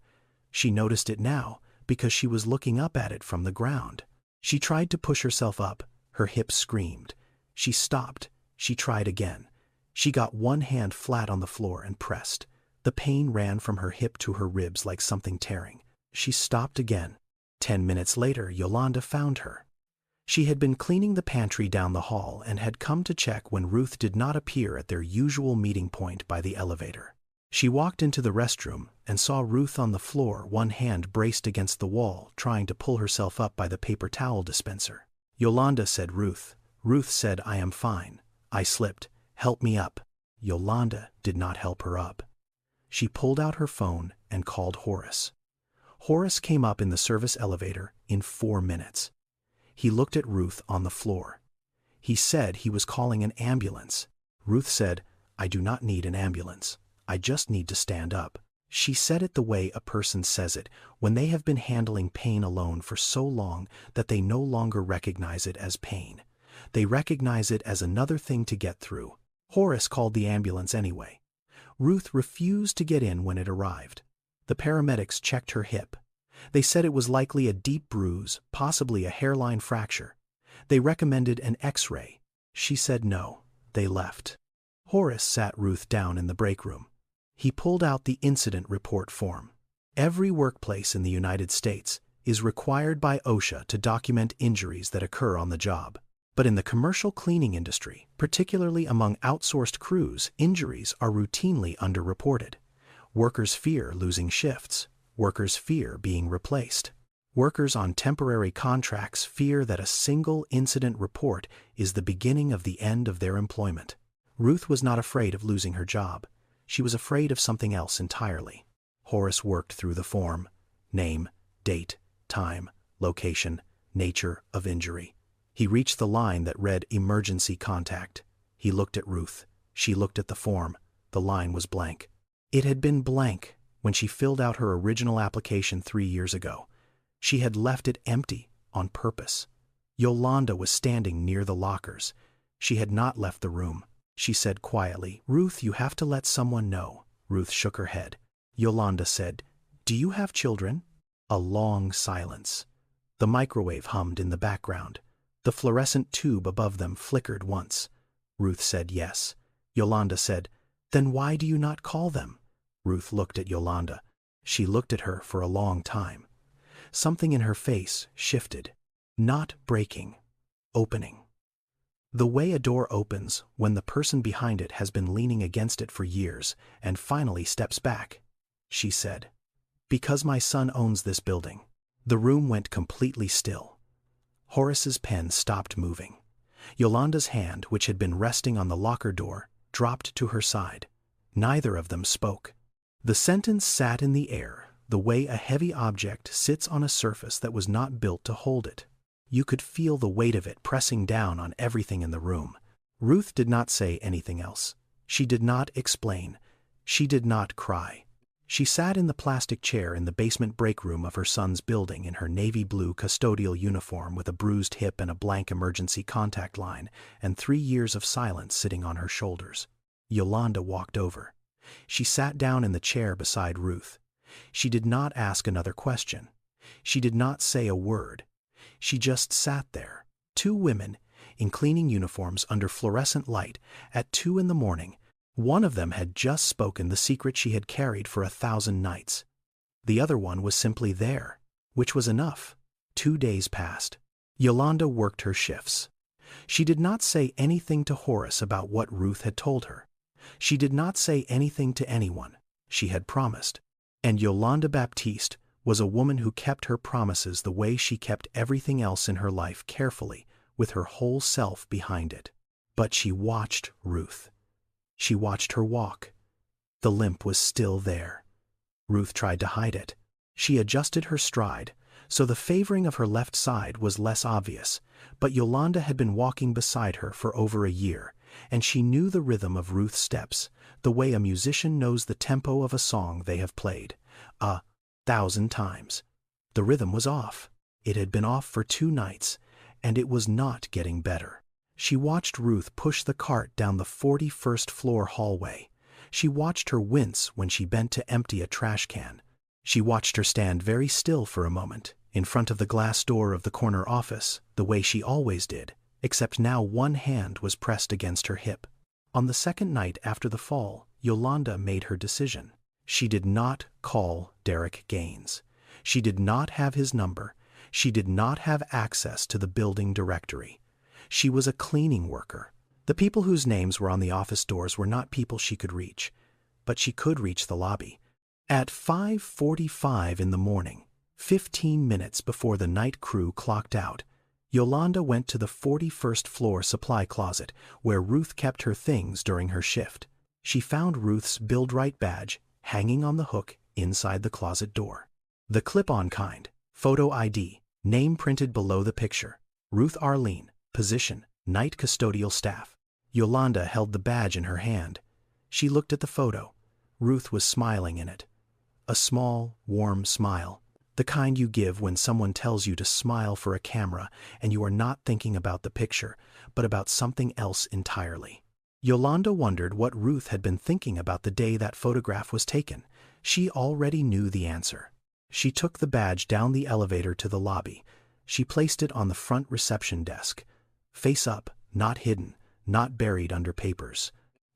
She noticed it now because she was looking up at it from the ground. She tried to push herself up. Her hips screamed. She stopped. She tried again. She got one hand flat on the floor and pressed. The pain ran from her hip to her ribs like something tearing. She stopped again. 10 minutes later, Yolanda found her. She had been cleaning the pantry down the hall and had come to check when Ruth did not appear at their usual meeting point by the elevator. She walked into the restroom and saw Ruth on the floor, one hand braced against the wall, trying to pull herself up by the paper towel dispenser. Yolanda said, "Ruth." Ruth said, "I am fine. I slipped. Help me up." Yolanda did not help her up. She pulled out her phone and called Horace. Horace came up in the service elevator in 4 minutes. He looked at Ruth on the floor. He said he was calling an ambulance. Ruth said, "I do not need an ambulance. I just need to stand up." She said it the way a person says it when they have been handling pain alone for so long that they no longer recognize it as pain. They recognize it as another thing to get through. Horace called the ambulance anyway. Ruth refused to get in when it arrived. The paramedics checked her hip. They said it was likely a deep bruise, possibly a hairline fracture. They recommended an X-ray. She said no. They left. Horace sat Ruth down in the break room. He pulled out the incident report form. Every workplace in the United States is required by OSHA to document injuries that occur on the job. But in the commercial cleaning industry, particularly among outsourced crews, injuries are routinely underreported. Workers fear losing shifts. Workers fear being replaced. Workers on temporary contracts fear that a single incident report is the beginning of the end of their employment. Ruth was not afraid of losing her job. She was afraid of something else entirely. Horace worked through the form: name, date, time, location, nature of injury. He reached the line that read emergency contact. He looked at Ruth. She looked at the form. The line was blank. It had been blank when she filled out her original application 3 years ago. She had left it empty on purpose. Yolanda was standing near the lockers. She had not left the room. She said quietly, "Ruth, you have to let someone know." Ruth shook her head. Yolanda said, "Do you have children?" A long silence. The microwave hummed in the background. The fluorescent tube above them flickered once. Ruth said yes. Yolanda said, "Then why do you not call them?" Ruth looked at Yolanda. She looked at her for a long time. Something in her face shifted. Not breaking. Opening. The way a door opens when the person behind it has been leaning against it for years and finally steps back. She said, "Because my son owns this building." The room went completely still. Horace's pen stopped moving. Yolanda's hand, which had been resting on the locker door, dropped to her side. Neither of them spoke. The sentence sat in the air, the way a heavy object sits on a surface that was not built to hold it. You could feel the weight of it pressing down on everything in the room. Ruth did not say anything else. She did not explain. She did not cry. She sat in the plastic chair in the basement break room of her son's building in her navy blue custodial uniform with a bruised hip and a blank emergency contact line, and 3 years of silence sitting on her shoulders. Yolanda walked over. She sat down in the chair beside Ruth. She did not ask another question. She did not say a word. She just sat there. 2 women in cleaning uniforms under fluorescent light at 2 in the morning. One of them had just spoken the secret she had carried for 1,000 nights. The other one was simply there, which was enough. 2 days passed. Yolanda worked her shifts. She did not say anything to Horace about what Ruth had told her. She did not say anything to anyone. She had promised. And Yolanda Baptiste was a woman who kept her promises the way she kept everything else in her life, carefully, with her whole self behind it. But she watched Ruth. She watched her walk. The limp was still there. Ruth tried to hide it. She adjusted her stride, so the favoring of her left side was less obvious, but Yolanda had been walking beside her for over a year, and she knew the rhythm of Ruth's steps, the way a musician knows the tempo of a song they have played 1,000 times. The rhythm was off. It had been off for 2 nights, and it was not getting better. She watched Ruth push the cart down the 41st floor hallway. She watched her wince when she bent to empty a trash can. She watched her stand very still for a moment, in front of the glass door of the corner office, the way she always did, except now one hand was pressed against her hip. On the second night after the fall, Yolanda made her decision. She did not call Derek Gaines. She did not have his number. She did not have access to the building directory. She was a cleaning worker. The people whose names were on the office doors were not people she could reach, but she could reach the lobby. At 5:45 in the morning, 15 minutes before the night crew clocked out, Yolanda went to the 41st floor supply closet where Ruth kept her things during her shift. She found Ruth's Build-Right badge hanging on the hook inside the closet door. The clip-on kind, photo ID, name printed below the picture. Ruth Arlene, position, night custodial staff. Yolanda held the badge in her hand. She looked at the photo. Ruth was smiling in it. A small, warm smile. The kind you give when someone tells you to smile for a camera and you are not thinking about the picture, but about something else entirely. Yolanda wondered what Ruth had been thinking about the day that photograph was taken. She already knew the answer. She took the badge down the elevator to the lobby. She placed it on the front reception desk. Face up, not hidden, not buried under papers.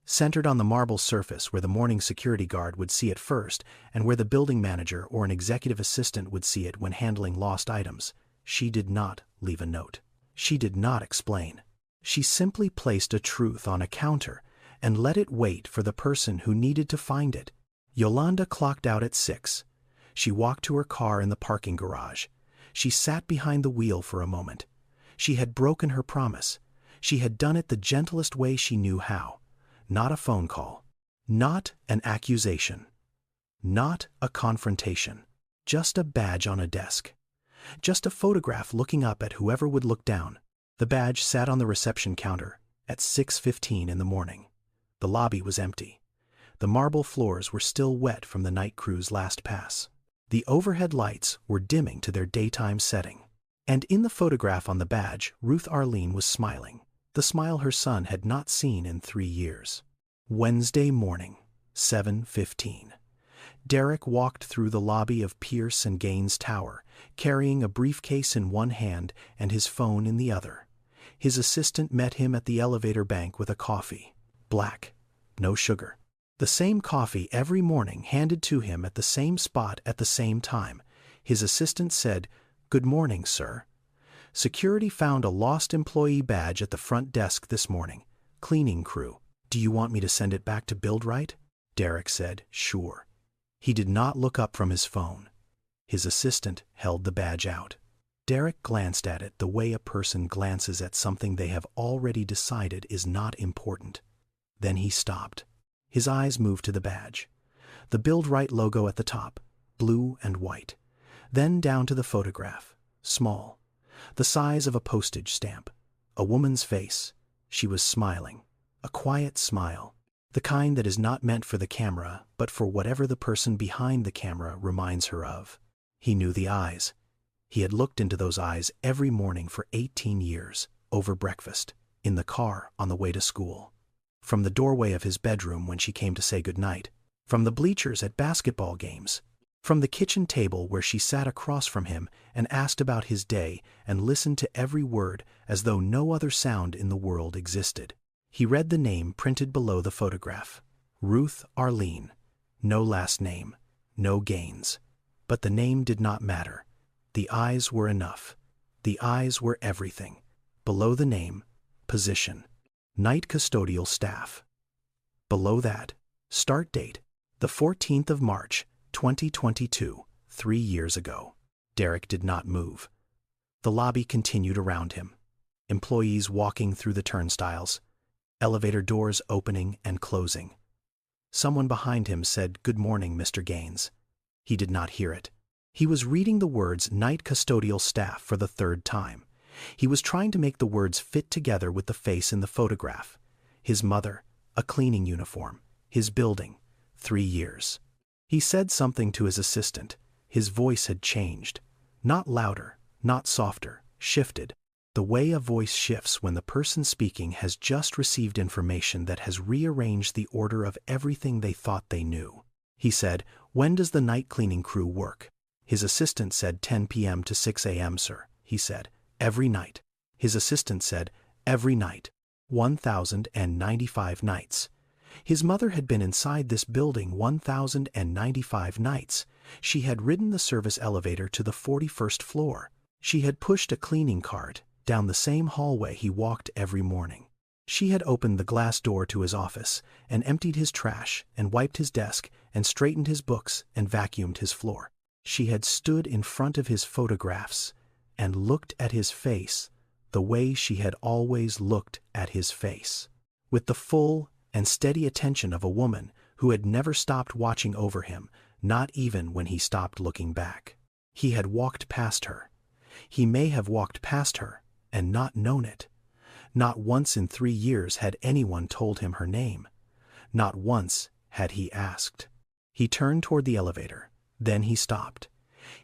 Centered on the marble surface where the morning security guard would see it first and where the building manager or an executive assistant would see it when handling lost items. She did not leave a note. She did not explain. She simply placed a truth on a counter and let it wait for the person who needed to find it. Yolanda clocked out at 6. She walked to her car in the parking garage. She sat behind the wheel for a moment. She had broken her promise. She had done it the gentlest way she knew how. Not a phone call. Not an accusation. Not a confrontation. Just a badge on a desk. Just a photograph looking up at whoever would look down. The badge sat on the reception counter at 6:15 in the morning. The lobby was empty. The marble floors were still wet from the night crew's last pass. The overhead lights were dimming to their daytime setting. And in the photograph on the badge, Ruth Arlene was smiling. The smile her son had not seen in 3 years. Wednesday morning, 7:15. Derek walked through the lobby of Pierce and Gaines Tower, carrying a briefcase in one hand and his phone in the other. His assistant met him at the elevator bank with a coffee. Black, no sugar. The same coffee every morning handed to him at the same spot at the same time. His assistant said, "Good morning, sir. Security found a lost employee badge at the front desk this morning. Cleaning crew. Do you want me to send it back to Build-Right?" Derek said, "Sure." He did not look up from his phone. His assistant held the badge out. Derek glanced at it the way a person glances at something they have already decided is not important. Then he stopped. His eyes moved to the badge. The Build-Right logo at the top, blue and white. Then down to the photograph, small. The size of a postage stamp. A woman's face. She was smiling. A quiet smile. The kind that is not meant for the camera, but for whatever the person behind the camera reminds her of. He knew the eyes. He had looked into those eyes every morning for 18 years, over breakfast, in the car on the way to school. From the doorway of his bedroom when she came to say goodnight. From the bleachers at basketball games. From the kitchen table where she sat across from him and asked about his day and listened to every word as though no other sound in the world existed. He read the name printed below the photograph. Ruth Arlene. No last name. No Gaines. But the name did not matter. The eyes were enough. The eyes were everything. Below the name, position. Night custodial staff. Below that, start date, the 14th of March, 2022, 3 years ago. Derek did not move. The lobby continued around him. Employees walking through the turnstiles. Elevator doors opening and closing. Someone behind him said, "Good morning, Mr. Gaines." He did not hear it. He was reading the words night custodial staff for the 3rd time. He was trying to make the words fit together with the face in the photograph. His mother, a cleaning uniform, his building, 3 years. He said something to his assistant. His voice had changed. Not louder, not softer, shifted. The way a voice shifts when the person speaking has just received information that has rearranged the order of everything they thought they knew. He said, "When does the night cleaning crew work?" His assistant said 10 p.m. to 6 a.m., sir. He said, "Every night." His assistant said, "Every night. 1,095 nights." His mother had been inside this building 1,095 nights. She had ridden the service elevator to the 41st floor. She had pushed a cleaning cart down the same hallway he walked every morning. She had opened the glass door to his office and emptied his trash and wiped his desk and straightened his books and vacuumed his floor. She had stood in front of his photographs and looked at his face the way she had always looked at his face, with the full and steady attention of a woman who had never stopped watching over him, not even when he stopped looking back. He had walked past her. He may have walked past her and not known it. Not once in 3 years had anyone told him her name. Not once had he asked. He turned toward the elevator. Then he stopped.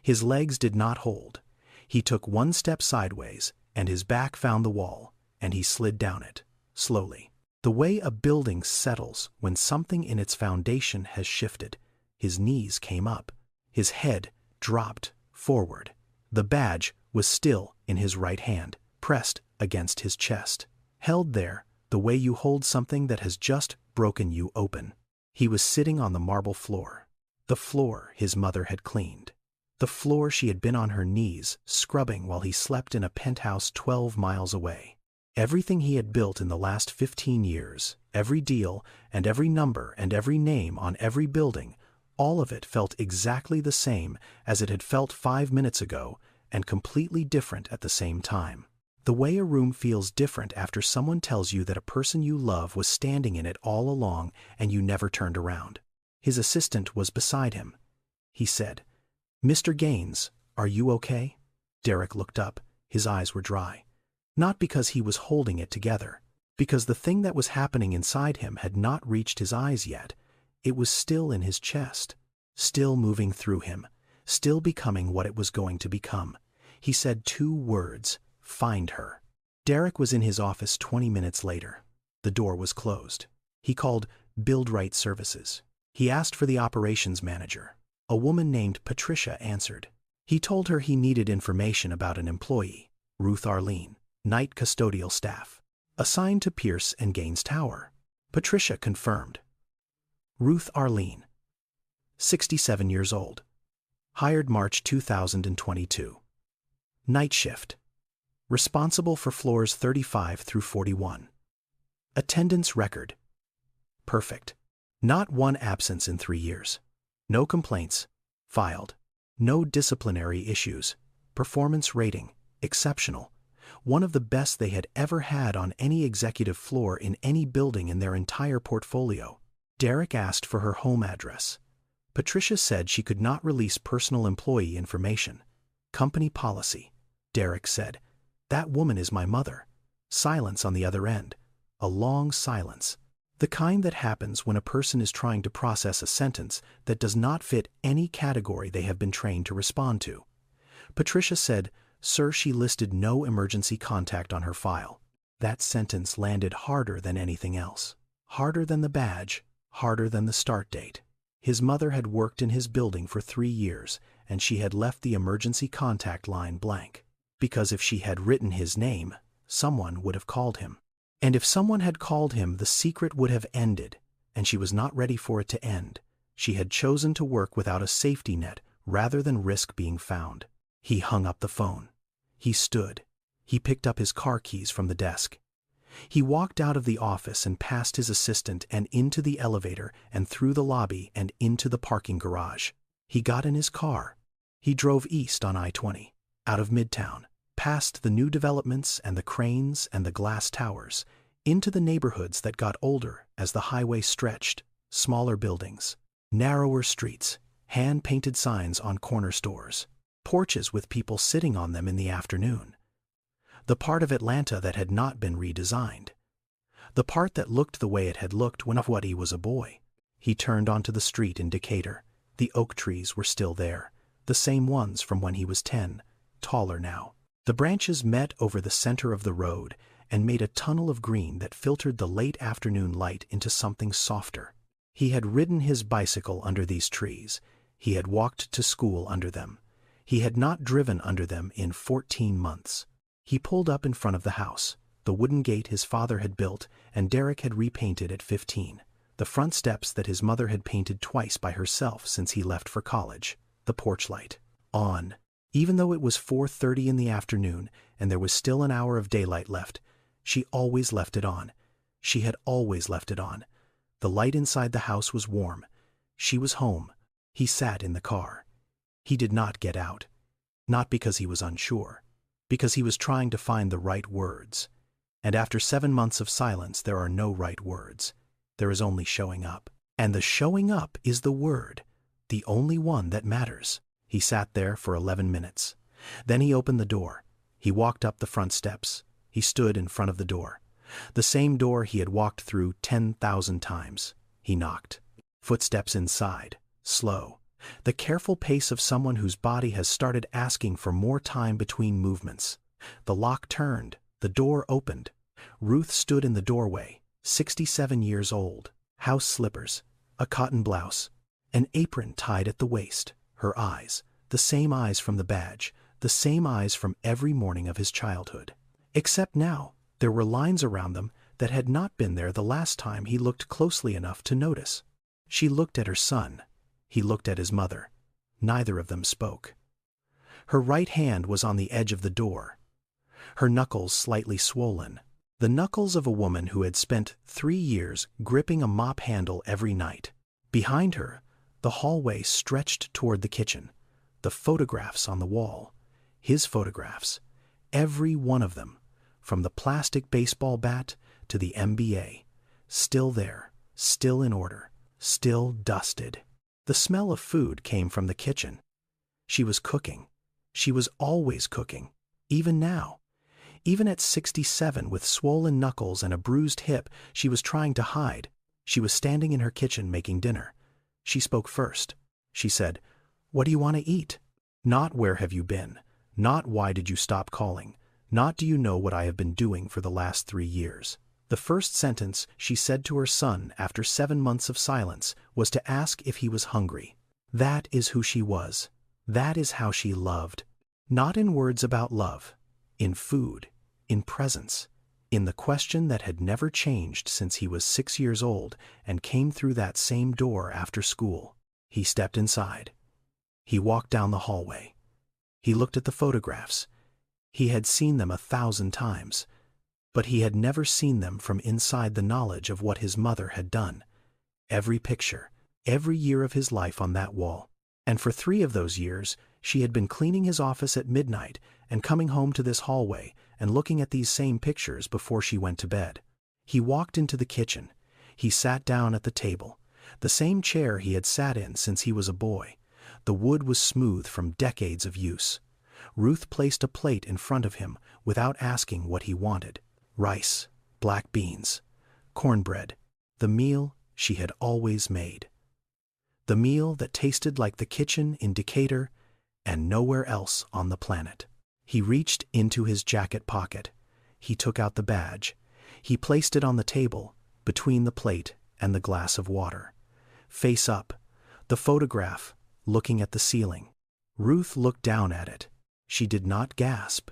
His legs did not hold. He took 1 step sideways, and his back found the wall, and he slid down it, slowly. The way a building settles when something in its foundation has shifted. His knees came up. His head dropped forward. The badge was still in his right hand, pressed against his chest, held there the way you hold something that has just broken you open. He was sitting on the marble floor, the floor his mother had cleaned, the floor she had been on her knees scrubbing while he slept in a penthouse 12 miles away. Everything he had built in the last 15 years, every deal and every number and every name on every building, all of it felt exactly the same as it had felt 5 minutes ago, and completely different at the same time. The way a room feels different after someone tells you that a person you love was standing in it all along and you never turned around. His assistant was beside him. He said, "Mr. Gaines, are you okay?" Derek looked up. His eyes were dry. Not because he was holding it together, because the thing that was happening inside him had not reached his eyes yet. It was still in his chest, still moving through him, still becoming what it was going to become. He said 2 words, "Find her." Derek was in his office 20 minutes later. The door was closed. He called Build-Right Services. He asked for the operations manager. A woman named Patricia answered. He told her he needed information about an employee, Ruth Arlene, night custodial staff, assigned to Pierce and Gaines Tower. Patricia confirmed. Ruth Arlene, 67 years old. Hired March 2022. Night shift. Responsible for floors 35 through 41. Attendance record. Perfect. Not 1 absence in 3 years. No complaints filed. No disciplinary issues. Performance rating, exceptional. One of the best they had ever had on any executive floor in any building in their entire portfolio. Derek asked for her home address. Patricia said she could not release personal employee information. Company policy. Derek said, "That woman is my mother." Silence on the other end. A long silence. The kind that happens when a person is trying to process a sentence that does not fit any category they have been trained to respond to. Patricia said, "Sir, she listed no emergency contact on her file." That sentence landed harder than anything else. Harder than the badge, harder than the start date. His mother had worked in his building for 3 years, and she had left the emergency contact line blank. Because if she had written his name, someone would have called him. And if someone had called him, the secret would have ended, and she was not ready for it to end. She had chosen to work without a safety net rather than risk being found. He hung up the phone. He stood. He picked up his car keys from the desk. He walked out of the office and past his assistant and into the elevator and through the lobby and into the parking garage. He got in his car. He drove east on I-20, out of Midtown, past the new developments and the cranes and the glass towers, into the neighborhoods that got older as the highway stretched, smaller buildings, narrower streets, hand-painted signs on corner stores, porches with people sitting on them in the afternoon. The part of Atlanta that had not been redesigned. The part that looked the way it had looked when he was a boy. He turned onto the street in Decatur. The oak trees were still there, the same ones from when he was 10, taller now. The branches met over the center of the road and made a tunnel of green that filtered the late afternoon light into something softer. He had ridden his bicycle under these trees. He had walked to school under them. He had not driven under them in 14 months. He pulled up in front of the house, the wooden gate his father had built and Derek had repainted at 15. The front steps that his mother had painted twice by herself since he left for college. The porch light. On. Even though it was 4:30 in the afternoon and there was still an hour of daylight left, she always left it on. She had always left it on. The light inside the house was warm. She was home. He sat in the car. He did not get out. Not because he was unsure. Because he was trying to find the right words. And after 7 months of silence, there are no right words. There is only showing up. And the showing up is the word, the only one that matters. He sat there for 11 minutes. Then he opened the door. He walked up the front steps. He stood in front of the door. The same door he had walked through 10,000 times. He knocked. Footsteps inside. Slow. The careful pace of someone whose body has started asking for more time between movements. The lock turned. The door opened. Ruth stood in the doorway, 67 years old. House slippers, a cotton blouse, an apron tied at the waist. Her eyes, the same eyes from the badge, the same eyes from every morning of his childhood. Except now, there were lines around them that had not been there the last time he looked closely enough to notice. She looked at her son. He looked at his mother. Neither of them spoke. Her right hand was on the edge of the door. Her knuckles slightly swollen. The knuckles of a woman who had spent 3 years gripping a mop handle every night. Behind her, the hallway stretched toward the kitchen. The photographs on the wall. His photographs. Every one of them. From the plastic baseball bat to the MBA. Still there. Still in order. Still dusted. The smell of food came from the kitchen. She was cooking. She was always cooking. Even now. Even at 67 with swollen knuckles and a bruised hip, she was trying to hide. She was standing in her kitchen making dinner. She spoke first. She said, "What do you want to eat?" Not "Where have you been?" Not "Why did you stop calling?" Not "Do you know what I have been doing for the last 3 years?" The first sentence she said to her son after 7 months of silence was to ask if he was hungry. That is who she was. That is how she loved. Not in words about love. In food. In presence. In the question that had never changed since he was 6 years old and came through that same door after school. He stepped inside. He walked down the hallway. He looked at the photographs. He had seen them 1,000 times. But he had never seen them from inside the knowledge of what his mother had done. Every picture, every year of his life on that wall. And for 3 of those years, she had been cleaning his office at midnight and coming home to this hallway and looking at these same pictures before she went to bed. He walked into the kitchen. He sat down at the table, the same chair he had sat in since he was a boy. The wood was smooth from decades of use. Ruth placed a plate in front of him without asking what he wanted. Rice, black beans, cornbread, the meal she had always made. The meal that tasted like the kitchen in Decatur and nowhere else on the planet. He reached into his jacket pocket. He took out the badge. He placed it on the table, between the plate and the glass of water. Face up, the photograph, looking at the ceiling. Ruth looked down at it. She did not gasp.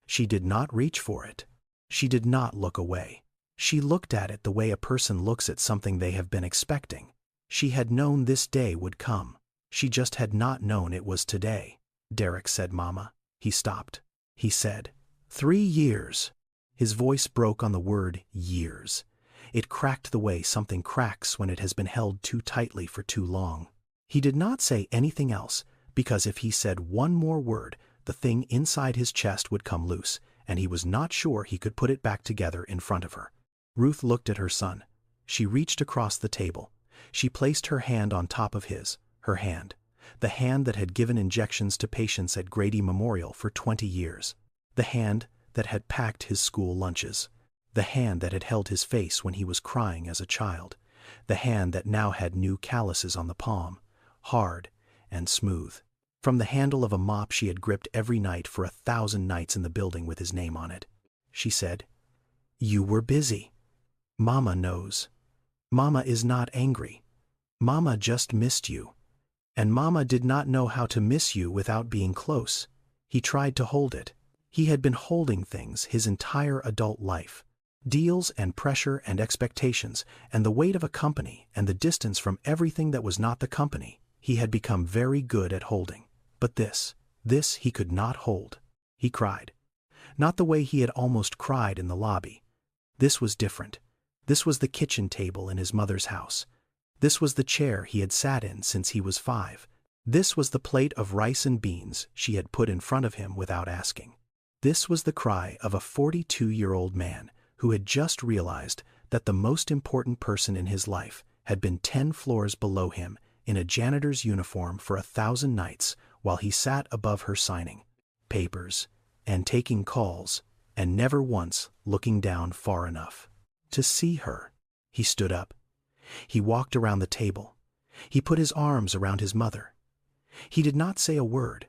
She did not reach for it. She did not look away. She looked at it the way a person looks at something they have been expecting. She had known this day would come. She just had not known it was today. Derek said, "Mama." He stopped. He said, 3 years. His voice broke on the word years. It cracked the way something cracks when it has been held too tightly for too long. He did not say anything else, because if he said one more word, the thing inside his chest would come loose, and he was not sure he could put it back together in front of her. Ruth looked at her son. She reached across the table. She placed her hand on top of his, her hand. The hand that had given injections to patients at Grady Memorial for 20 years. The hand that had packed his school lunches. The hand that had held his face when he was crying as a child. The hand that now had new calluses on the palm, hard and smooth. From the handle of a mop she had gripped every night for 1,000 nights in the building with his name on it. She said, "You were busy. Mama knows. Mama is not angry. Mama just missed you. And Mama did not know how to miss you without being close." He tried to hold it. He had been holding things his entire adult life. Deals and pressure and expectations and the weight of a company and the distance from everything that was not the company, he had become very good at holding. But this he could not hold. He cried. Not the way he had almost cried in the lobby. This was different. This was the kitchen table in his mother's house. This was the chair he had sat in since he was 5. This was the plate of rice and beans she had put in front of him without asking. This was the cry of a 42-year-old man who had just realized that the most important person in his life had been 10 floors below him in a janitor's uniform for 1,000 nights while he sat above her signing papers and taking calls and never once looking down far enough to see her. He stood up. He walked around the table. He put his arms around his mother. He did not say a word.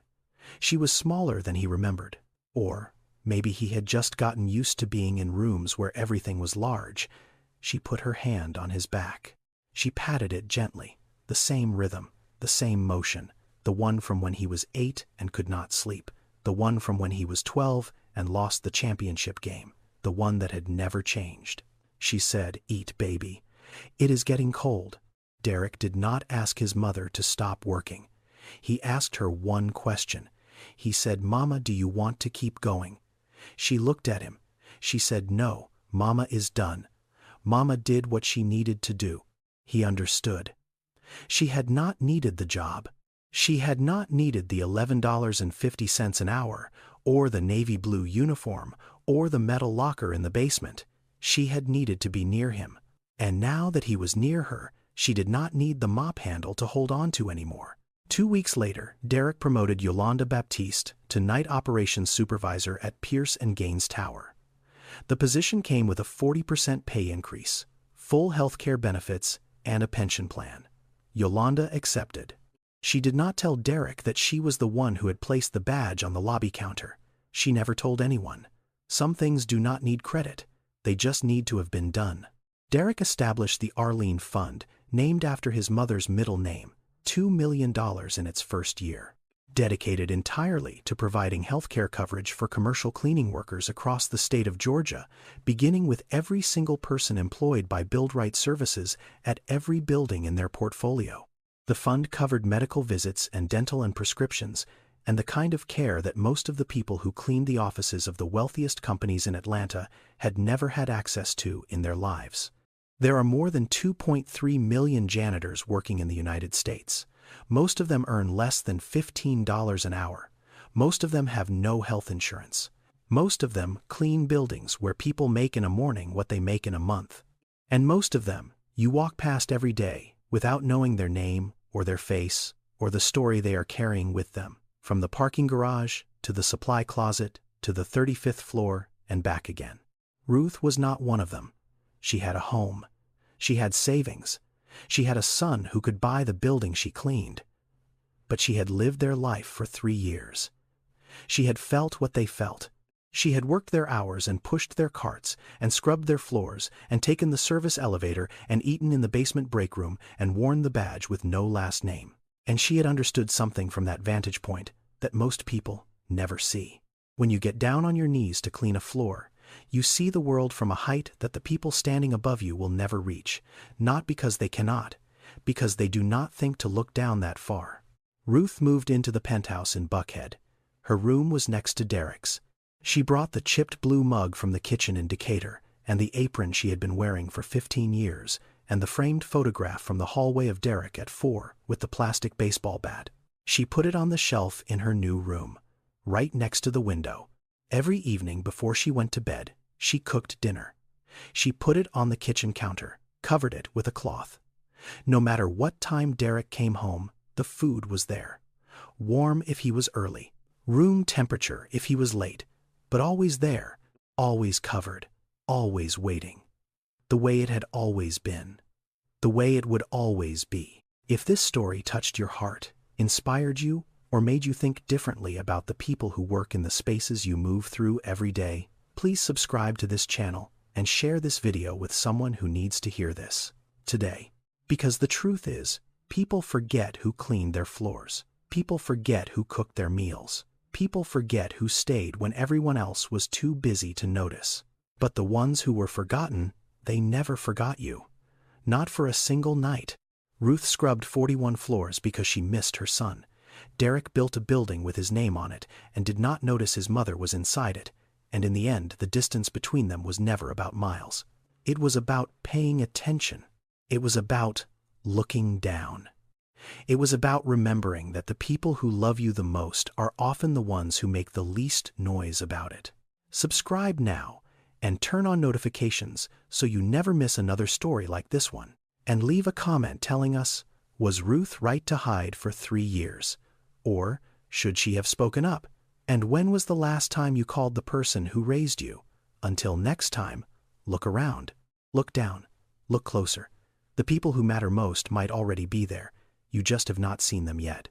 She was smaller than he remembered. Or maybe he had just gotten used to being in rooms where everything was large. She put her hand on his back. She patted it gently, the same rhythm, the same motion, the one from when he was 8 and could not sleep, the one from when he was 12 and lost the championship game, the one that had never changed. She said, "Eat, baby. It is getting cold." Derek did not ask his mother to stop working. He asked her one question. He said, "Mama, do you want to keep going?" She looked at him. She said, "No, Mama is done." Mama did what she needed to do. He understood. She had not needed the job. She had not needed the $11.50 an hour, or the navy blue uniform, or the metal locker in the basement. She had needed to be near him. And now that he was near her, she did not need the mop handle to hold on to anymore. 2 weeks later, Derek promoted Yolanda Baptiste to night operations supervisor at Pierce & Gaines Tower. The position came with a 40% pay increase, full health care benefits, and a pension plan. Yolanda accepted. She did not tell Derek that she was the one who had placed the badge on the lobby counter. She never told anyone. Some things do not need credit. They just need to have been done. Derek established the Arlene Fund, named after his mother's middle name, $2 million in its first year, dedicated entirely to providing health care coverage for commercial cleaning workers across the state of Georgia, beginning with every single person employed by BuildRight Services at every building in their portfolio. The fund covered medical visits and dental and prescriptions, and the kind of care that most of the people who cleaned the offices of the wealthiest companies in Atlanta had never had access to in their lives. There are more than 2.3 million janitors working in the United States. Most of them earn less than $15 an hour. Most of them have no health insurance. Most of them clean buildings where people make in a morning what they make in a month. And most of them you walk past every day without knowing their name or their face or the story they are carrying with them, from the parking garage to the supply closet to the 35th floor and back again. Ruth was not one of them. She had a home. She had savings. She had a son who could buy the building she cleaned. But she had lived their life for 3 years. She had felt what they felt. She had worked their hours and pushed their carts and scrubbed their floors and taken the service elevator and eaten in the basement break room and worn the badge with no last name. And she had understood something from that vantage point that most people never see. When you get down on your knees to clean a floor, you see the world from a height that the people standing above you will never reach, not because they cannot, because they do not think to look down that far. Ruth moved into the penthouse in Buckhead. Her room was next to Derek's. She brought the chipped blue mug from the kitchen in Decatur, and the apron she had been wearing for 15 years, and the framed photograph from the hallway of Derek at 4 with the plastic baseball bat. She put it on the shelf in her new room, right next to the window. Every evening before she went to bed, she cooked dinner. She put it on the kitchen counter, covered it with a cloth. No matter what time Derek came home, the food was there. Warm if he was early, room temperature if he was late, but always there, always covered, always waiting. The way it had always been. The way it would always be. If this story touched your heart, inspired you, or made you think differently about the people who work in the spaces you move through every day, please subscribe to this channel and share this video with someone who needs to hear this today. Because the truth is, people forget who cleaned their floors. People forget who cooked their meals. People forget who stayed when everyone else was too busy to notice. But the ones who were forgotten, they never forgot you. Not for a single night. Ruth scrubbed 41 floors because she missed her son. Derek built a building with his name on it and did not notice his mother was inside it, and in the end the distance between them was never about miles. It was about paying attention. It was about looking down. It was about remembering that the people who love you the most are often the ones who make the least noise about it. Subscribe now and turn on notifications so you never miss another story like this one. And leave a comment telling us, was Ruth right to hide for 3 years? Or should she have spoken up? And when was the last time you called the person who raised you? Until next time, look around, look down, look closer. The people who matter most might already be there. You just have not seen them yet.